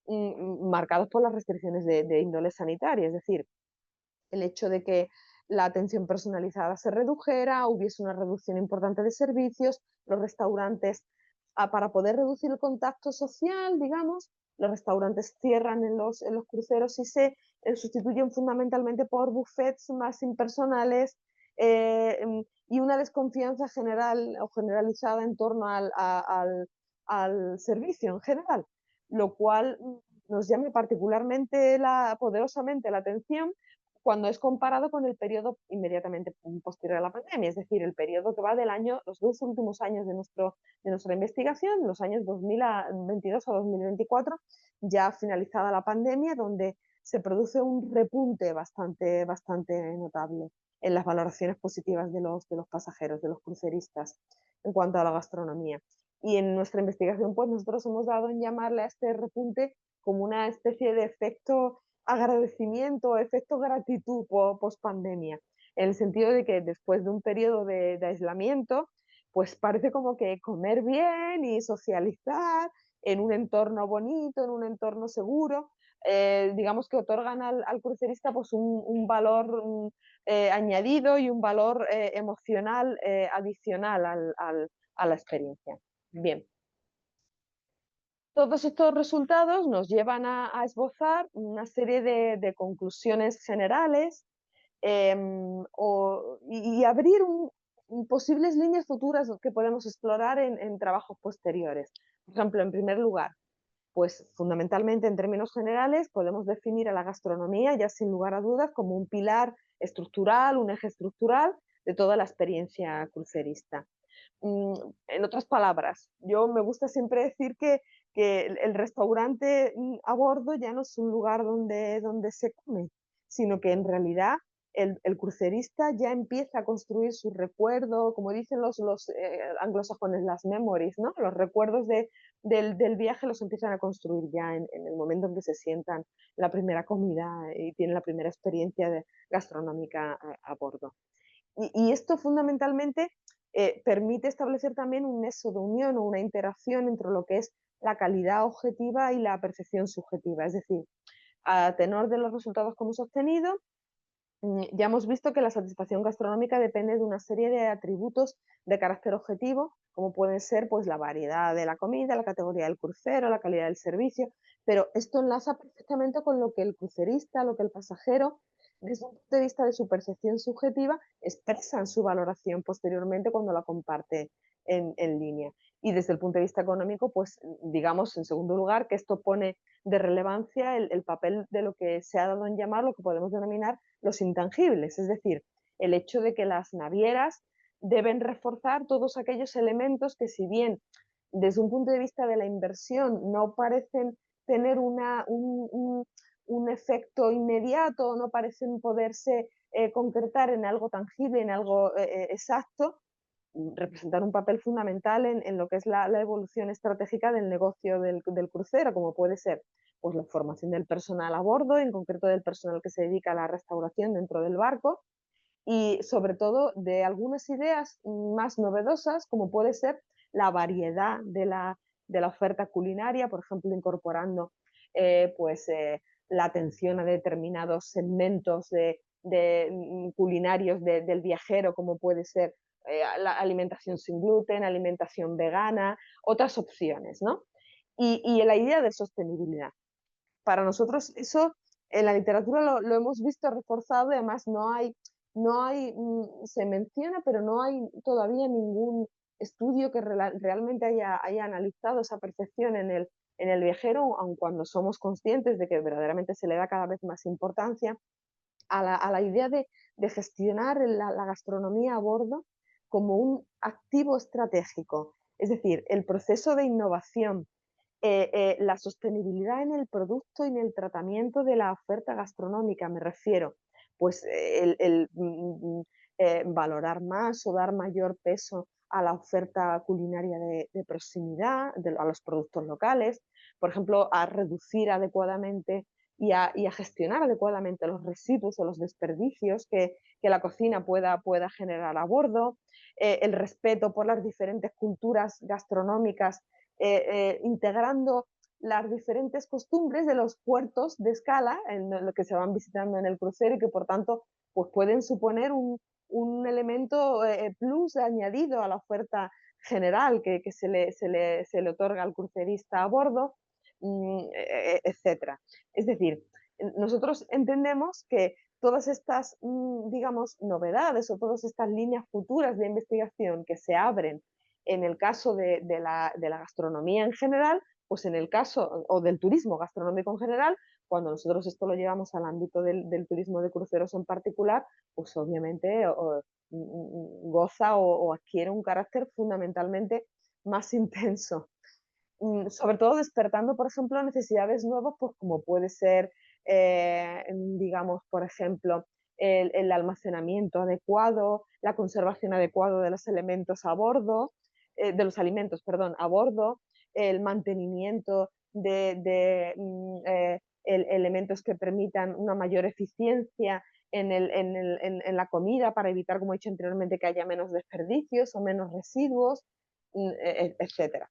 marcados por las restricciones de índole sanitaria, es decir, el hecho de que la atención personalizada se redujera, hubiese una reducción importante de servicios, los restaurantes, para poder reducir el contacto social, digamos, los restaurantes cierran en los cruceros y se sustituyen fundamentalmente por buffets más impersonales y una desconfianza general o generalizada en torno al servicio en general, lo cual nos llama particularmente poderosamente la atención cuando es comparado con el periodo inmediatamente posterior a la pandemia, es decir, el periodo que va del año, los 2 últimos años de nuestra investigación, los años 2022 a 2024, ya finalizada la pandemia, donde se produce un repunte bastante notable en las valoraciones positivas de los pasajeros, de los cruceristas, en cuanto a la gastronomía. Y en nuestra investigación, pues nosotros hemos dado en llamarle a este repunte como una especie de efecto agradecimiento, efecto gratitud post pandemia, en el sentido de que después de un periodo de aislamiento, pues parece como que comer bien y socializar en un entorno bonito, en un entorno seguro, digamos que otorgan al crucerista pues un valor añadido y un valor emocional adicional a la experiencia. Bien. Todos estos resultados nos llevan a esbozar una serie de conclusiones generales y abrir posibles líneas futuras que podemos explorar en trabajos posteriores. Por ejemplo, en primer lugar, pues fundamentalmente en términos generales podemos definir a la gastronomía ya sin lugar a dudas como un pilar estructural, un eje estructural de toda la experiencia crucerista. En otras palabras, yo me gusta siempre decir que el restaurante a bordo ya no es un lugar donde se come, sino que en realidad el crucerista ya empieza a construir su recuerdo, como dicen los anglosajones, las memories, ¿no? Los recuerdos del viaje los empiezan a construir ya en el momento en que se sientan la primera comida y tienen la primera experiencia gastronómica a bordo. Y esto fundamentalmente permite establecer también un nexo de unión o una interacción entre lo que es la calidad objetiva y la percepción subjetiva. Es decir, a tenor de los resultados que hemos obtenido, ya hemos visto que la satisfacción gastronómica depende de una serie de atributos de carácter objetivo, como pueden ser pues, la variedad de la comida, la categoría del crucero, la calidad del servicio, pero esto enlaza perfectamente con lo que el crucerista, lo que el pasajero, desde un punto de vista de su percepción subjetiva, expresa en su valoración posteriormente cuando la comparte en línea. Y desde el punto de vista económico, pues digamos, en segundo lugar, que esto pone de relevancia el papel de lo que se ha dado en llamar, lo que podemos denominar los intangibles, es decir, el hecho de que las navieras deben reforzar todos aquellos elementos que, si bien desde un punto de vista de la inversión no parecen tener un efecto inmediato, no parecen poderse concretar en algo tangible, en algo exacto, representar un papel fundamental en lo que es la evolución estratégica del negocio del crucero, como puede ser pues, la formación del personal a bordo, en concreto del personal que se dedica a la restauración dentro del barco, y sobre todo de algunas ideas más novedosas, como puede ser la variedad de la oferta culinaria, por ejemplo, incorporando pues, la atención a determinados segmentos culinarios del viajero, como puede ser la alimentación sin gluten, alimentación vegana, otras opciones, ¿no? Y la idea de sostenibilidad. Para nosotros eso en la literatura lo hemos visto reforzado y además se menciona, pero no hay todavía ningún estudio que realmente haya analizado esa percepción en el viajero, aun cuando somos conscientes de que verdaderamente se le da cada vez más importancia a la idea de gestionar la gastronomía a bordo como un activo estratégico. Es decir, el proceso de innovación, la sostenibilidad en el producto y en el tratamiento de la oferta gastronómica, me refiero, pues valorar más o dar mayor peso a la oferta culinaria de proximidad, a los productos locales, por ejemplo, a reducir adecuadamente y a gestionar adecuadamente los residuos o los desperdicios que la cocina pueda generar a bordo, el respeto por las diferentes culturas gastronómicas integrando las diferentes costumbres de los puertos de escala en lo que se van visitando en el crucero y que por tanto pues pueden suponer un elemento plus añadido a la oferta general que se le otorga al crucerista a bordo, etcétera. Es decir, nosotros entendemos que todas estas, digamos, novedades o todas estas líneas futuras de investigación que se abren en el caso de la gastronomía en general, pues en el caso, o del turismo gastronómico en general, cuando nosotros esto lo llevamos al ámbito del turismo de cruceros en particular, pues obviamente goza o adquiere un carácter fundamentalmente más intenso. Sobre todo despertando, por ejemplo, necesidades nuevas, pues como puede ser, digamos, por ejemplo, el almacenamiento adecuado, la conservación adecuada de los elementos a bordo, de los alimentos, perdón, a bordo, el mantenimiento de elementos que permitan una mayor eficiencia en la comida para evitar, como he dicho anteriormente, que haya menos desperdicios o menos residuos, etcétera.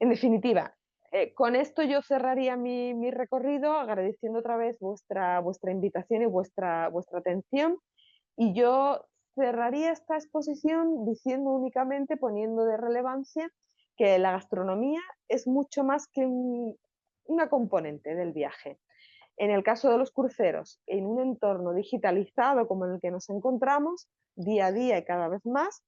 En definitiva, con esto yo cerraría mi recorrido agradeciendo otra vez vuestra invitación y vuestra atención. Y yo cerraría esta exposición diciendo únicamente, poniendo de relevancia, que la gastronomía es mucho más que una componente del viaje. En el caso de los cruceros, en un entorno digitalizado como en el que nos encontramos, día a día y cada vez más,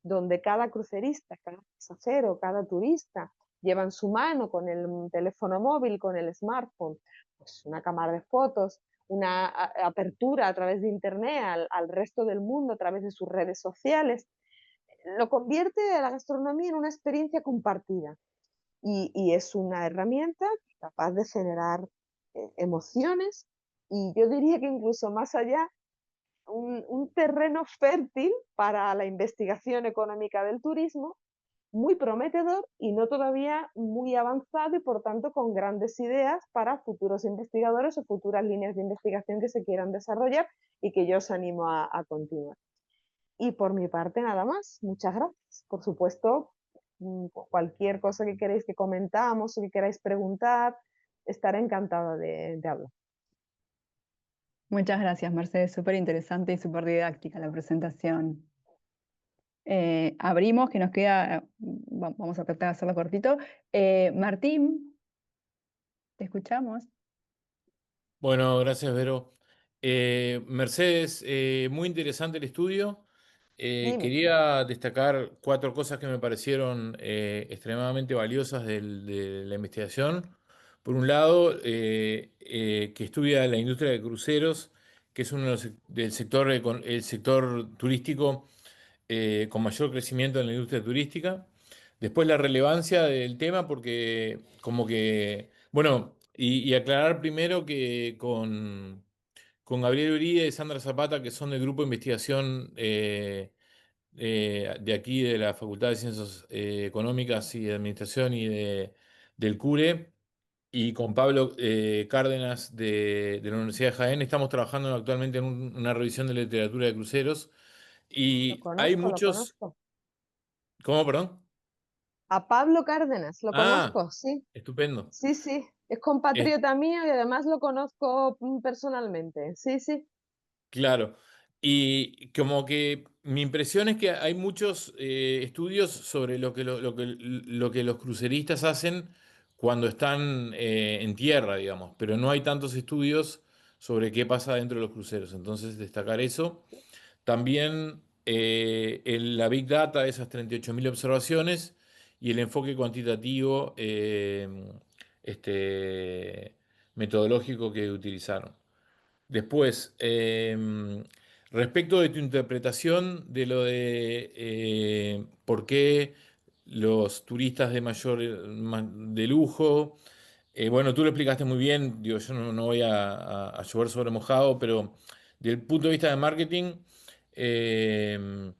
donde cada crucerista, cada pasajero, cada turista lleva en su mano con el teléfono móvil, con el smartphone, pues una cámara de fotos, una apertura a través de Internet al resto del mundo a través de sus redes sociales, lo convierte a la gastronomía en una experiencia compartida y es una herramienta capaz de generar emociones y yo diría que incluso más allá, un terreno fértil para la investigación económica del turismo, muy prometedor y no todavía muy avanzado y por tanto con grandes ideas para futuros investigadores o futuras líneas de investigación que se quieran desarrollar y que yo os animo a continuar. Y por mi parte nada más, muchas gracias. Por supuesto, cualquier cosa que queréis que comentamos o que queráis preguntar, estaré encantada de hablar.
Muchas gracias, Mercedes. Súper interesante y súper didáctica la presentación. Abrimos, que nos queda, vamos a tratar de hacerlo cortito. Martín, te escuchamos.
Bueno, gracias, Vero. Mercedes, muy interesante el estudio.
Dime.
Quería destacar cuatro cosas que me parecieron extremadamente valiosas de la investigación. Por un lado, que estudia la industria de cruceros, que es uno de del sector, el sector turístico con mayor crecimiento en la industria turística. Después la relevancia del tema, porque como que, bueno, y aclarar primero que con Gabriel Uribe y Sandra Zapata, que son del grupo de investigación de aquí, de la Facultad de Ciencias Económicas y de Administración del CURE, y con Pablo Cárdenas de la Universidad de Jaén, estamos trabajando actualmente en una revisión de literatura de cruceros.
Lo
Y hay
conozco, lo
muchos.
conozco.
¿Cómo, perdón?
A Pablo Cárdenas, lo
Ah,
conozco, sí.
estupendo.
Sí, sí. Es
Es-
compatriota mío y además lo conozco personalmente. Sí, sí.
claro. Y como que mi impresión es que hay muchos estudios sobre lo que los cruceristas hacen cuando están en tierra, digamos, pero no hay tantos estudios sobre qué pasa dentro de los cruceros. Entonces, destacar eso. También la Big Data, esas 38.000 observaciones, y el enfoque cuantitativo este, metodológico que utilizaron. Después, respecto de tu interpretación de lo de por qué los turistas de de lujo, bueno, tú lo explicaste muy bien, digo, yo no voy a llover sobre mojado, pero desde el punto de vista de marketing, eh,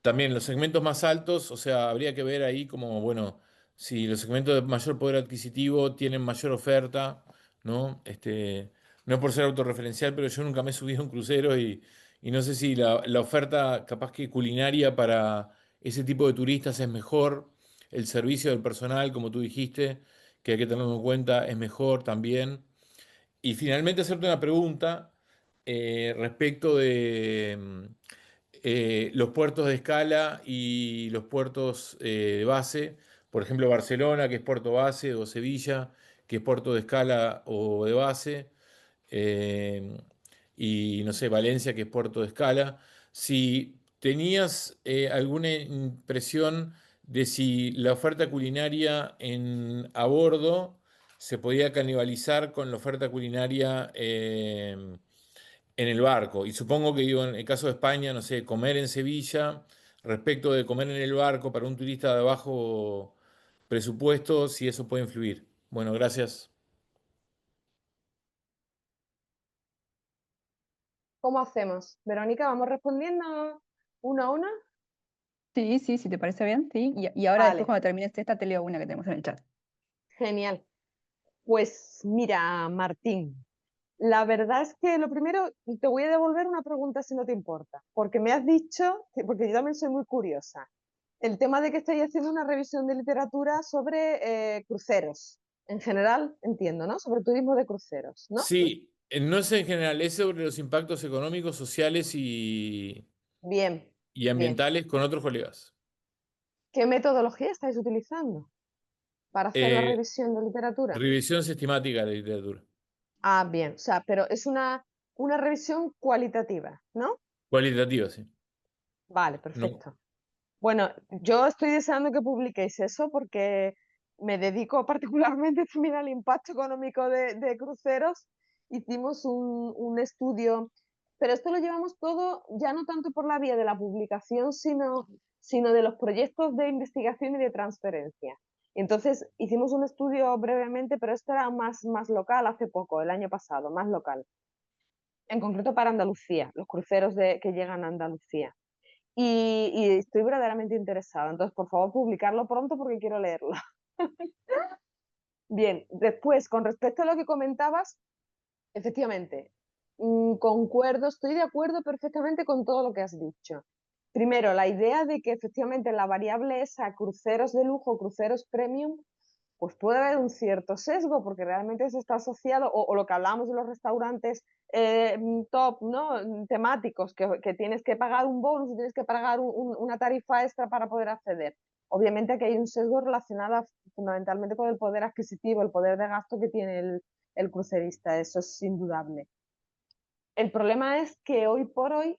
también los segmentos más altos, o sea, habría que ver ahí como, bueno, si los segmentos de mayor poder adquisitivo tienen mayor oferta, ¿no? No es por ser autorreferencial, pero yo nunca me he subido a un crucero y no sé si la oferta capaz que culinaria para ese tipo de turistas es mejor, el servicio del personal, como tú dijiste, que hay que tenerlo en cuenta, es mejor también. Y finalmente hacerte una pregunta respecto de los puertos de escala y los puertos de base. Por ejemplo, Barcelona, que es puerto base, o Sevilla, que es puerto de escala o de base. eh, y no sé, Valencia, que es puerto de escala. Si tenías alguna impresión de si la oferta culinaria a bordo se podía canibalizar con la oferta culinaria en el barco. Y supongo que digo, en el caso de España, no sé, comer en Sevilla, respecto de comer en el barco para un turista de bajo presupuesto, si eso puede influir. Bueno, gracias.
¿Cómo hacemos? Verónica, ¿vamos respondiendo uno a uno?
Sí, sí, si te parece bien, sí. Y ahora después
Vale,
cuando termines esta te leo una que tenemos en el chat.
genial. Pues mira, Martín, la verdad es que lo primero, te voy a devolver una pregunta si no te importa, porque me has dicho, porque yo también soy muy curiosa, el tema de que estáis haciendo una revisión de literatura sobre cruceros. En general, entiendo, ¿no? Sobre turismo de cruceros, ¿no?
Sí, no es en general, es sobre los impactos económicos, sociales
Bien,
y
bien.
ambientales con otros colegas.
¿Qué metodología estáis utilizando para hacer la
Eh,
revisión de literatura?
Revisión sistemática de la literatura.
Ah, bien, o sea, pero es una revisión cualitativa, ¿no?
Cualitativa, sí.
Vale,
No.
perfecto. Bueno, yo estoy deseando que publiquéis eso porque me dedico particularmente también al impacto económico de cruceros. Hicimos un estudio, pero esto lo llevamos todo ya no tanto por la vía de la publicación, sino de los proyectos de investigación y de transferencia. Entonces hicimos un estudio brevemente, pero esto era más local hace poco, el año pasado, más local, en concreto para Andalucía, los cruceros que llegan a Andalucía. Y estoy verdaderamente interesada. Entonces, por favor, publicarlo pronto porque quiero leerlo. Bien, después, con respecto a lo que comentabas, efectivamente, concuerdo, estoy de acuerdo perfectamente con todo lo que has dicho. Primero, la idea de que efectivamente la variable esa, cruceros de lujo, cruceros premium, pues puede haber un cierto sesgo, porque realmente eso está asociado, o lo que hablábamos de los restaurantes top, ¿no? Temáticos, que tienes que pagar un bonus y tienes que pagar una tarifa extra para poder acceder. Obviamente aquí hay un sesgo relacionado fundamentalmente con el poder adquisitivo, el poder de gasto que tiene el crucerista, eso es indudable. El problema es que hoy por hoy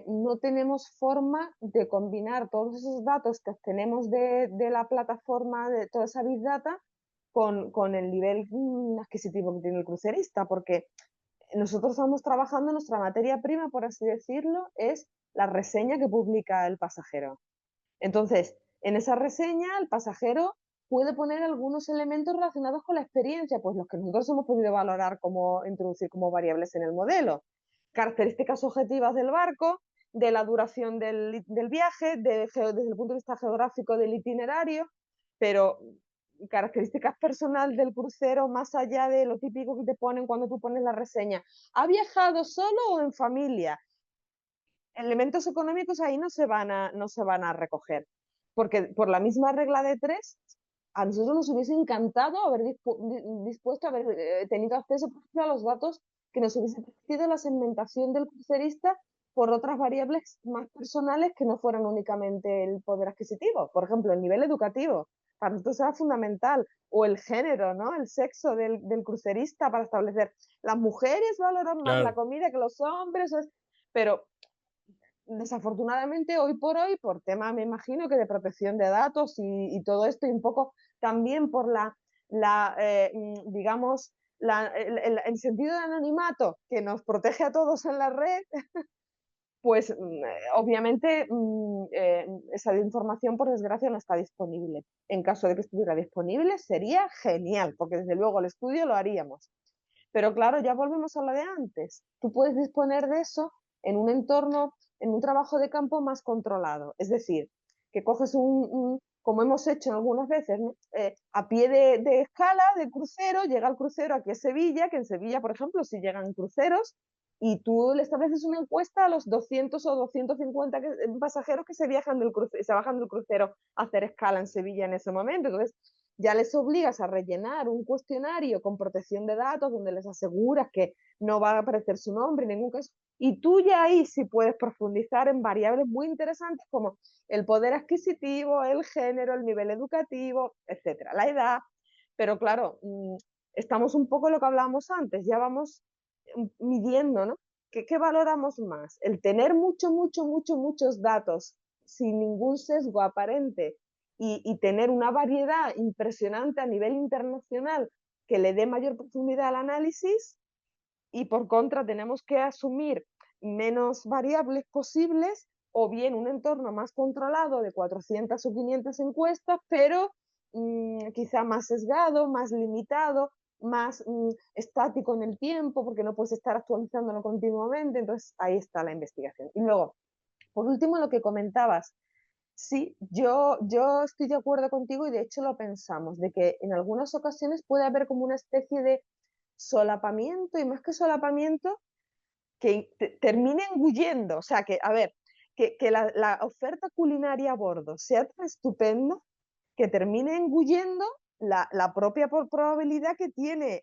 no tenemos forma de combinar todos esos datos que obtenemos de la plataforma, de toda esa Big Data, con el nivel adquisitivo que tiene el crucerista, porque nosotros estamos trabajando, nuestra materia prima, por así decirlo, es la reseña que publica el pasajero. Entonces, en esa reseña, el pasajero puede poner algunos elementos relacionados con la experiencia, pues los que nosotros hemos podido valorar como introducir como variables en el modelo. Características objetivas del barco, de la duración del viaje, desde el punto de vista geográfico del itinerario, pero características personales del crucero más allá de lo típico que te ponen cuando tú pones la reseña. ¿Ha viajado solo o en familia? Elementos económicos ahí no se van a recoger, porque por la misma regla de tres, a nosotros nos hubiese encantado haber dispuesto a haber tenido acceso, por ejemplo, a los datos que nos hubiese permitido la segmentación del crucerista por otras variables más personales que no fueran únicamente el poder adquisitivo. Por ejemplo, el nivel educativo, para nosotros era fundamental, o el género, ¿no? El sexo del crucerista para establecer. Las mujeres valoran más la
Claro,
comida que los hombres, pero desafortunadamente hoy por hoy, por tema, me imagino que de protección de datos y todo esto, y un poco también por digamos, el sentido de anonimato que nos protege a todos en la red, pues obviamente esa información, por desgracia, no está disponible. En caso de que estuviera disponible, sería genial, porque desde luego el estudio lo haríamos. Pero claro, ya volvemos a lo de antes. Tú puedes disponer de eso en un entorno, en un trabajo de campo más controlado. Es decir, que coges como hemos hecho algunas veces, ¿no? A pie de escala, de crucero, llega el crucero aquí a Sevilla, que en Sevilla, por ejemplo, si llegan cruceros, y tú le estableces una encuesta a los 200 o 250 pasajeros que se bajan del crucero a hacer escala en Sevilla en ese momento. Entonces, ya les obligas a rellenar un cuestionario con protección de datos donde les aseguras que no va a aparecer su nombre en ningún caso. Y tú ya ahí sí puedes profundizar en variables muy interesantes como el poder adquisitivo, el género, el nivel educativo, etcétera, la edad. Pero claro, estamos un poco lo que hablábamos antes, ya vamos midiendo, ¿no? ¿Qué valoramos más? El tener muchos datos sin ningún sesgo aparente y tener una variedad impresionante a nivel internacional que le dé mayor profundidad al análisis, y por contra tenemos que asumir menos variables posibles, o bien un entorno más controlado de 400 o 500 encuestas, pero quizá más sesgado, más limitado, más estático en el tiempo, porque no puedes estar actualizándolo continuamente. Entonces ahí está la investigación. Y luego, por último, lo que comentabas. Sí, yo estoy de acuerdo contigo, y de hecho lo pensamos, de que en algunas ocasiones puede haber como una especie de solapamiento, y más que solapamiento, que termine engullendo. O sea, que, a ver, que la oferta culinaria a bordo sea tan estupenda que termine engullendo la propia probabilidad que tiene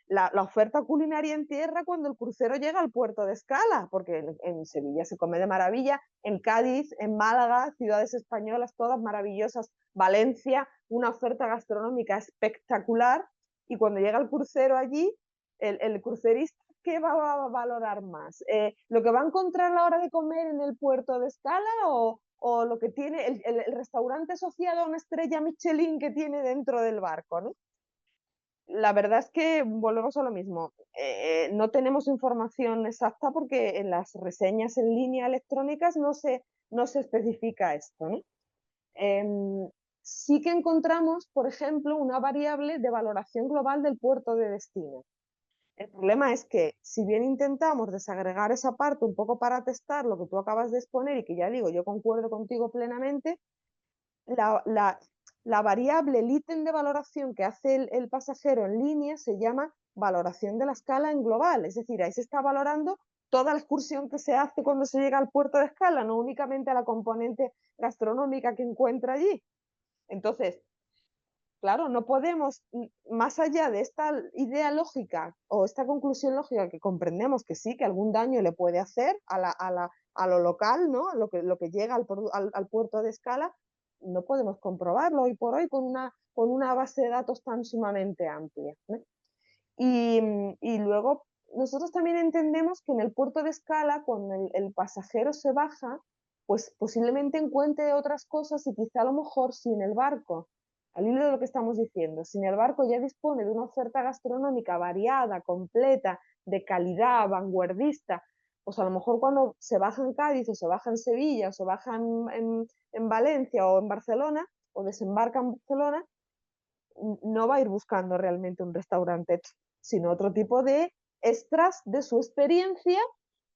la oferta culinaria en tierra cuando el crucero llega al puerto de escala, porque en Sevilla se come de maravilla, en Cádiz, en Málaga, ciudades españolas todas maravillosas, Valencia, una oferta gastronómica espectacular, y cuando llega el crucero allí, el crucerista, ¿qué va a valorar más? ¿Lo que va a encontrar a la hora de comer en el puerto de escala, o lo que tiene el restaurante asociado a una estrella Michelin que tiene dentro del barco, ¿no? La verdad es que volvemos a lo mismo. No tenemos información exacta porque en las reseñas en línea electrónicas no se especifica esto, ¿no? Sí que encontramos, por ejemplo, una variable de valoración global del puerto de destino. El problema es que, si bien intentamos desagregar esa parte un poco para testar lo que tú acabas de exponer, y que ya digo, yo concuerdo contigo plenamente, la variable, el ítem de valoración que hace el pasajero en línea se llama valoración de la escala en global. Es decir, ahí se está valorando toda la excursión que se hace cuando se llega al puerto de escala, no únicamente a la componente gastronómica que encuentra allí. Entonces, claro, no podemos, más allá de esta idea lógica o esta conclusión lógica, que comprendemos que sí, que algún daño le puede hacer a lo local, ¿no? Lo que llega al puerto de escala, no podemos comprobarlo hoy por hoy con una base de datos tan sumamente amplia, ¿no? Y luego, nosotros también entendemos que en el puerto de escala, cuando el pasajero se baja, pues posiblemente encuentre otras cosas y quizá a lo mejor si en el barco, al hilo de lo que estamos diciendo, si en el barco ya dispone de una oferta gastronómica variada, completa, de calidad, vanguardista, pues a lo mejor cuando se baja en Cádiz o se baja en Sevilla o se baja en Valencia o en Barcelona o desembarca en Barcelona, no va a ir buscando realmente un restaurante, sino otro tipo de extras de su experiencia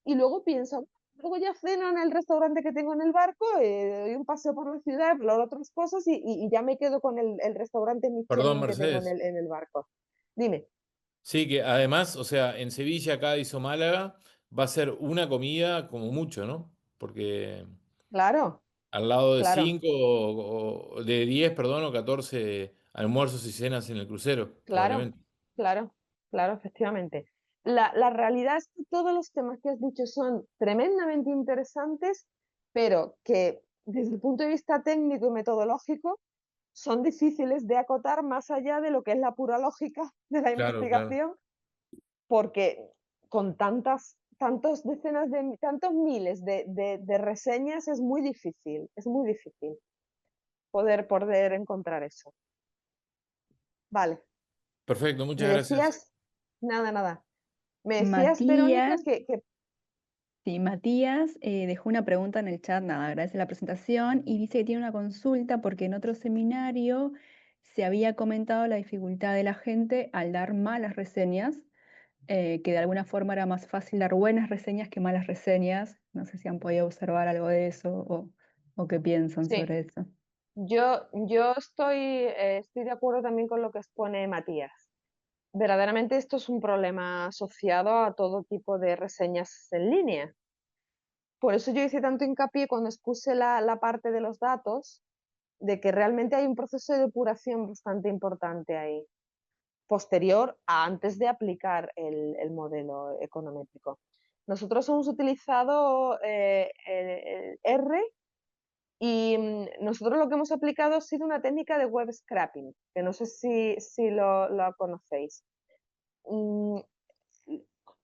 y luego piensa, luego ya ceno en el restaurante que tengo en el barco, doy un paseo por la ciudad, exploro otras cosas y ya me quedo con el restaurante
Perdón,
Michelin que tengo
Mercedes.
en el barco. Dime.
Sí, que además, o sea, en Sevilla, Cádiz o Málaga va a ser una comida como mucho, ¿no? Porque
Claro,
al lado de
claro,
5 o de 10, perdón, o 14 almuerzos y cenas en el crucero,
claro,
probablemente.
claro, claro, efectivamente. La realidad es que todos los temas que has dicho son tremendamente interesantes, pero que desde el punto de vista técnico y metodológico son difíciles de acotar más allá de lo que es la pura lógica de la
Claro, claro.
investigación, porque con tantos miles de reseñas es muy difícil poder encontrar eso. Vale,
Perfecto,
me
muchas gracias.
decías, nada. Me decías, Verónica,
Matías, sí, Matías dejó una pregunta en el chat, nada, agradece la presentación y dice que tiene una consulta porque en otro seminario se había comentado la dificultad de la gente al dar malas reseñas, que de alguna forma era más fácil dar buenas reseñas que malas reseñas. No sé si han podido observar algo de eso o qué piensan
sí,
sobre eso.
yo estoy de acuerdo también con lo que expone Matías. Verdaderamente esto es un problema asociado a todo tipo de reseñas en línea. Por eso yo hice tanto hincapié cuando expuse la parte de los datos, de que realmente hay un proceso de depuración bastante importante ahí, posterior a antes de aplicar el modelo econométrico. Nosotros hemos utilizado el R y nosotros lo que hemos aplicado ha sido una técnica de web scraping, que no sé si lo conocéis. Mm,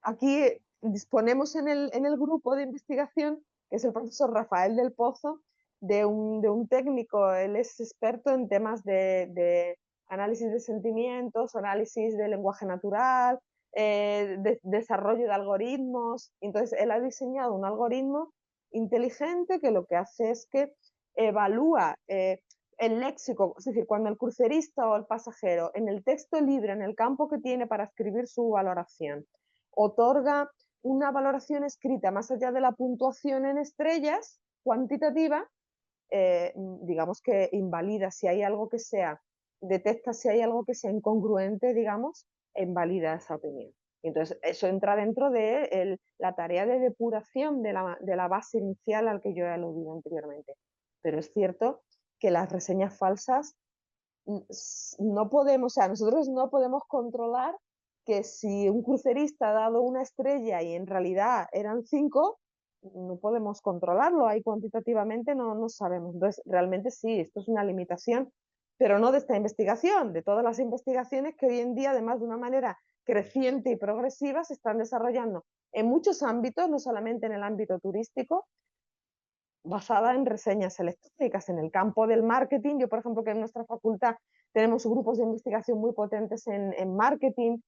Aquí disponemos en el grupo de investigación, que es el profesor Rafael del Pozo, de un técnico. Él es experto en temas de análisis de sentimientos, análisis de lenguaje natural, desarrollo de algoritmos. Entonces, él ha diseñado un algoritmo inteligente que lo que hace es que evalúa el léxico, es decir, cuando el crucerista o el pasajero en el texto libre, en el campo que tiene para escribir su valoración, otorga una valoración escrita más allá de la puntuación en estrellas cuantitativa, digamos que invalida si hay algo que sea, detecta si hay algo que sea incongruente, digamos, e invalida esa opinión. Entonces, eso entra dentro de la tarea de depuración de la base inicial al que yo he aludido anteriormente. Pero es cierto que las reseñas falsas no podemos, o sea, nosotros no podemos controlar que si un crucerista ha dado una estrella y en realidad eran 5, no podemos controlarlo, ahí cuantitativamente no sabemos. Entonces, realmente sí, esto es una limitación, pero no de esta investigación, de todas las investigaciones que hoy en día, además de una manera creciente y progresiva, se están desarrollando en muchos ámbitos, no solamente en el ámbito turístico, basada en reseñas electrónicas. En el campo del marketing, yo por ejemplo que en nuestra facultad tenemos grupos de investigación muy potentes en marketing,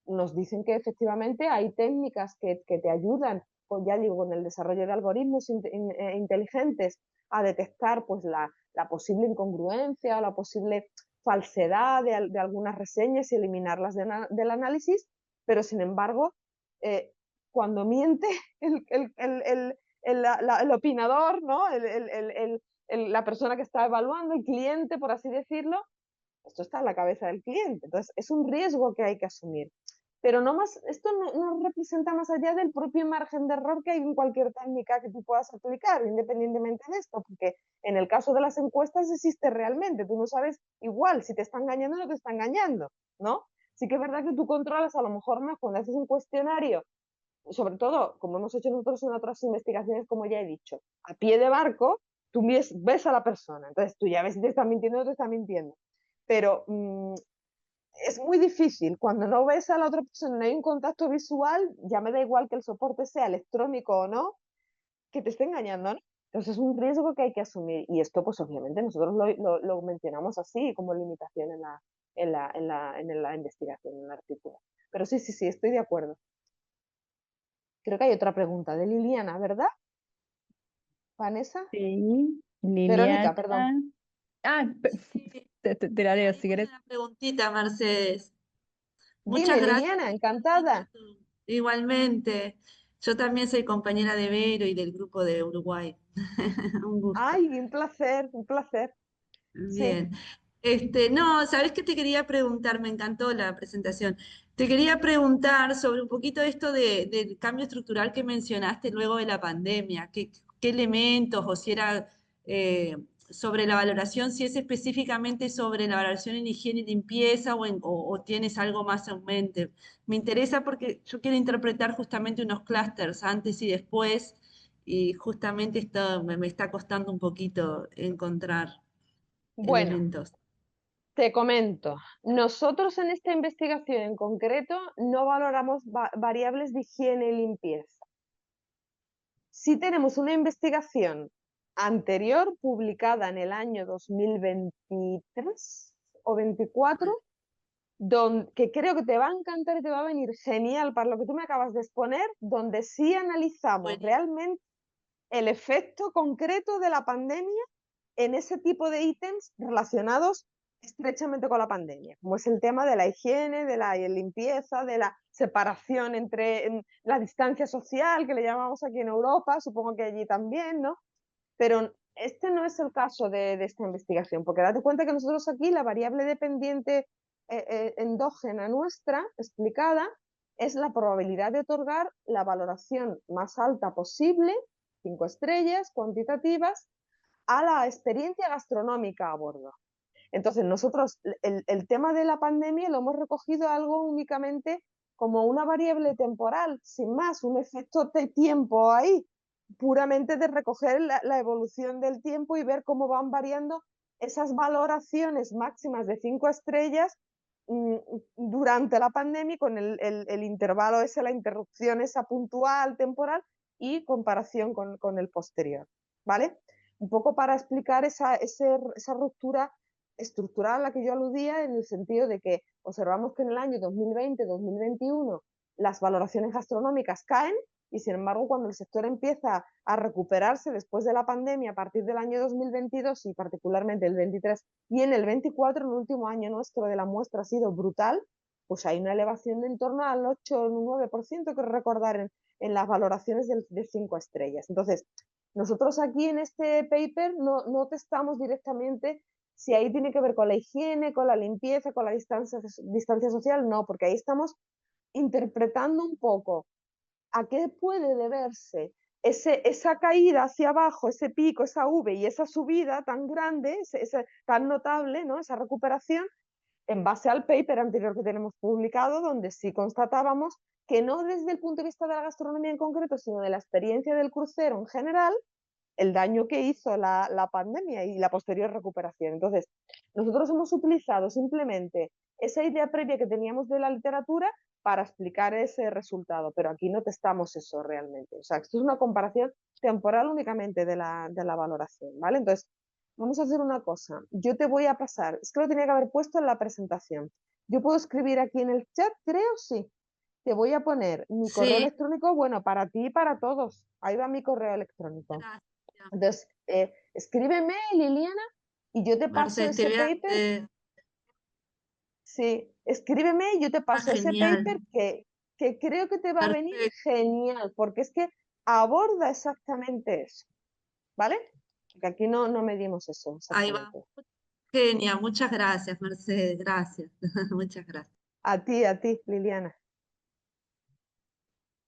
nos dicen que efectivamente hay técnicas que te ayudan, pues ya digo, con el desarrollo de algoritmos inteligentes a detectar pues la posible incongruencia o la posible falsedad de algunas reseñas y eliminarlas del análisis, pero sin embargo, cuando miente el opinador, ¿no? La persona que está evaluando, el cliente, por así decirlo, esto está en la cabeza del cliente. Entonces, es un riesgo que hay que asumir. Pero no más, esto no representa más allá del propio margen de error que hay en cualquier técnica que tú puedas aplicar, independientemente de esto, porque en el caso de las encuestas existe realmente, tú no sabes igual si te está engañando o no te está engañando, ¿no? Sí que es verdad que tú controlas a lo mejor más cuando haces un cuestionario, sobre todo, como hemos hecho nosotros en otras investigaciones, como ya he dicho, a pie de barco, tú ves a la persona, entonces tú ya ves si te está mintiendo o no te está mintiendo. Pero es muy difícil. Cuando no ves a la otra persona, no hay un contacto visual, ya me da igual que el soporte sea electrónico o no, que te esté engañando, ¿no? Entonces es un riesgo que hay que asumir. Y esto, pues obviamente, nosotros lo mencionamos así como limitación en la investigación, en el artículo. Pero sí, sí, sí, estoy de acuerdo. Creo que hay otra pregunta de Liliana, ¿verdad? Vanessa.
Sí,
Verónica,
Liliana.
perdón.
Ah,
Sí,
te la leo
ahí
si
tenía
querés.
una preguntita, Mercedes.
Dime,
Muchas gracias
Liliana,
por el
encantada.
contenido. Igualmente, yo también soy compañera de Vero y del grupo de Uruguay. Un gusto.
Ay, un placer, un placer. Sí.
Bien. No, ¿sabés qué te quería preguntar? Me encantó la presentación. Te quería preguntar sobre un poquito esto del cambio estructural que mencionaste luego de la pandemia. ¿Qué elementos o si era eh, sobre la valoración, si es específicamente sobre la valoración en higiene y limpieza o tienes algo más en mente? Me interesa porque yo quiero interpretar justamente unos clústeres antes y después y justamente esto me está costando un poquito encontrar
Bueno,
elementos.
te comento. Nosotros en esta investigación en concreto no valoramos variables de higiene y limpieza. Sí tenemos una investigación anterior publicada en el año 2023 o 24, que creo que te va a encantar y te va a venir genial para lo que tú me acabas de exponer, donde sí analizamos
Buenísimo.
realmente el efecto concreto de la pandemia en ese tipo de ítems relacionados estrechamente con la pandemia, como es el tema de la higiene, de la limpieza, de la separación entre la distancia social, que le llamamos aquí en Europa, supongo que allí también, ¿no? Pero este no es el caso de esta investigación, porque date cuenta que nosotros aquí la variable dependiente endógena nuestra, explicada, es la probabilidad de otorgar la valoración más alta posible, 5 estrellas cuantitativas, a la experiencia gastronómica a bordo. Entonces, nosotros el tema de la pandemia lo hemos recogido algo únicamente como una variable temporal, sin más, un efecto de tiempo ahí, puramente de recoger la evolución del tiempo y ver cómo van variando esas valoraciones máximas de 5 estrellas durante la pandemia con el intervalo ese, la interrupción esa puntual, temporal y comparación con el posterior, ¿vale? Un poco para explicar esa ruptura estructural a la que yo aludía, en el sentido de que observamos que en el año 2020-2021 las valoraciones gastronómicas caen y sin embargo cuando el sector empieza a recuperarse después de la pandemia a partir del año 2022 y particularmente el 23 y en el 24, el último año nuestro de la muestra ha sido brutal, pues hay una elevación de en torno al 8 o 9%, que recordar en las valoraciones de 5 estrellas. Entonces, nosotros aquí en este paper no testamos directamente si ahí tiene que ver con la higiene, con la limpieza, con la distancia social, no, porque ahí estamos interpretando un poco a qué puede deberse esa caída hacia abajo, ese pico, esa V y esa subida tan grande, tan notable, ¿no? Esa recuperación, en base al paper anterior que tenemos publicado, donde sí constatábamos que no desde el punto de vista de la gastronomía en concreto, sino de la experiencia del crucero en general, el daño que hizo la pandemia y la posterior recuperación. Entonces, nosotros hemos utilizado simplemente esa idea previa que teníamos de la literatura para explicar ese resultado, pero aquí no testamos eso realmente. O sea, esto es una comparación temporal únicamente de la valoración, ¿vale? Entonces, vamos a hacer una cosa. Yo te voy a pasar, es que lo tenía que haber puesto en la presentación. Yo puedo escribir aquí en el chat, creo, sí. Te voy a poner mi correo
Sí,
electrónico, bueno, para ti y para todos. Ahí va mi correo electrónico.
gracias.
Entonces, escríbeme, Liliana, y yo te paso
Mercedes,
ese paper. Sí, escríbeme y yo te paso ese
genial.
paper que creo que te va a venir
Perfecto.
genial, porque es que aborda exactamente eso, ¿vale? Porque aquí no medimos eso
Ahí va.
exactamente.
Genial. Muchas gracias, Mercedes. Gracias. Muchas gracias.
A ti, Liliana.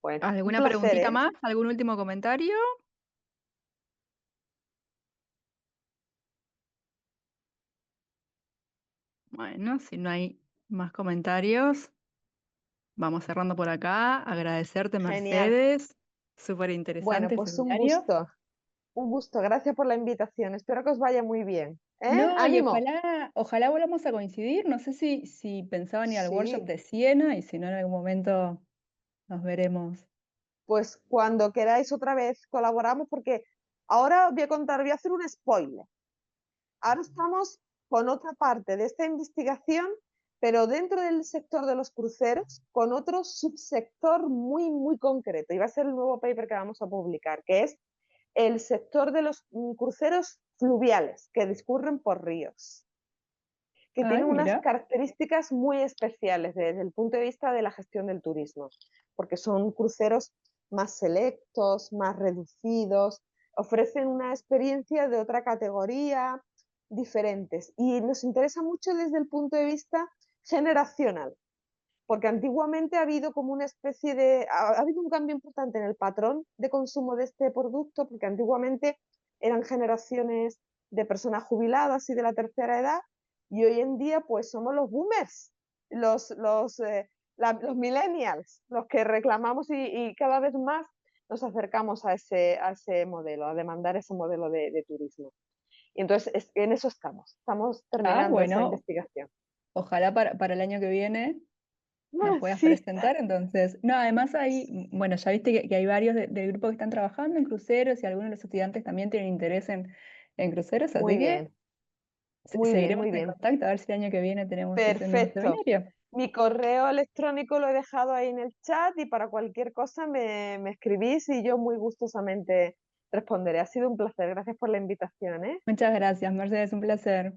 Bueno, un
¿Alguna
placer,
preguntita
¿eh?
más? ¿Algún último comentario? Bueno, si no hay más comentarios, vamos cerrando por acá. Agradecerte,
Genial.
Mercedes. Súper
Bueno,
interesante el
pues un
seminario.
gusto. Un gusto, gracias por la invitación. Espero que os vaya muy bien. ¿Eh?
No, y
¡Ánimo!
ojalá volvamos a coincidir. No sé si pensaban ir al workshop
Sí,
de Siena y si no en algún momento nos veremos.
pues cuando queráis otra vez colaboramos porque ahora os voy a contar, voy a hacer un spoiler. Ahora estamos con otra parte de esta investigación, pero dentro del sector de los cruceros, con otro subsector muy, muy concreto. Y va a ser el nuevo paper que vamos a publicar, que es el sector de los cruceros fluviales que discurren por ríos, que
Ay,
tienen unas
mira.
características muy especiales desde el punto de vista de la gestión del turismo, porque son cruceros más selectos, más reducidos, ofrecen una experiencia de otra categoría, diferentes. Y nos interesa mucho desde el punto de vista generacional, porque antiguamente ha habido como una especie de, ha habido un cambio importante en el patrón de consumo de este producto, porque antiguamente eran generaciones de personas jubiladas y de la tercera edad, y hoy en día pues somos los boomers, los millennials, los que reclamamos y cada vez más nos acercamos a ese modelo, a demandar ese modelo de turismo. Y entonces en eso estamos
Ah,
terminando esa
bueno,
investigación.
ojalá para el año que viene nos puedas
Sí,
presentar. Entonces, no, además bueno, ya viste que hay varios del grupo que están trabajando en cruceros y algunos de los estudiantes también tienen interés en cruceros,
muy
así que
bien. Muy bien,
seguiremos
muy
en
bien.
contacto a ver si el año que viene tenemos ese mismo
Perfecto.
seminario.
Mi correo electrónico lo he dejado ahí en el chat y para cualquier cosa me escribís y yo muy gustosamente responderé. Ha sido un placer. Gracias por la invitación, ¿eh?
Muchas gracias, Mercedes, un placer.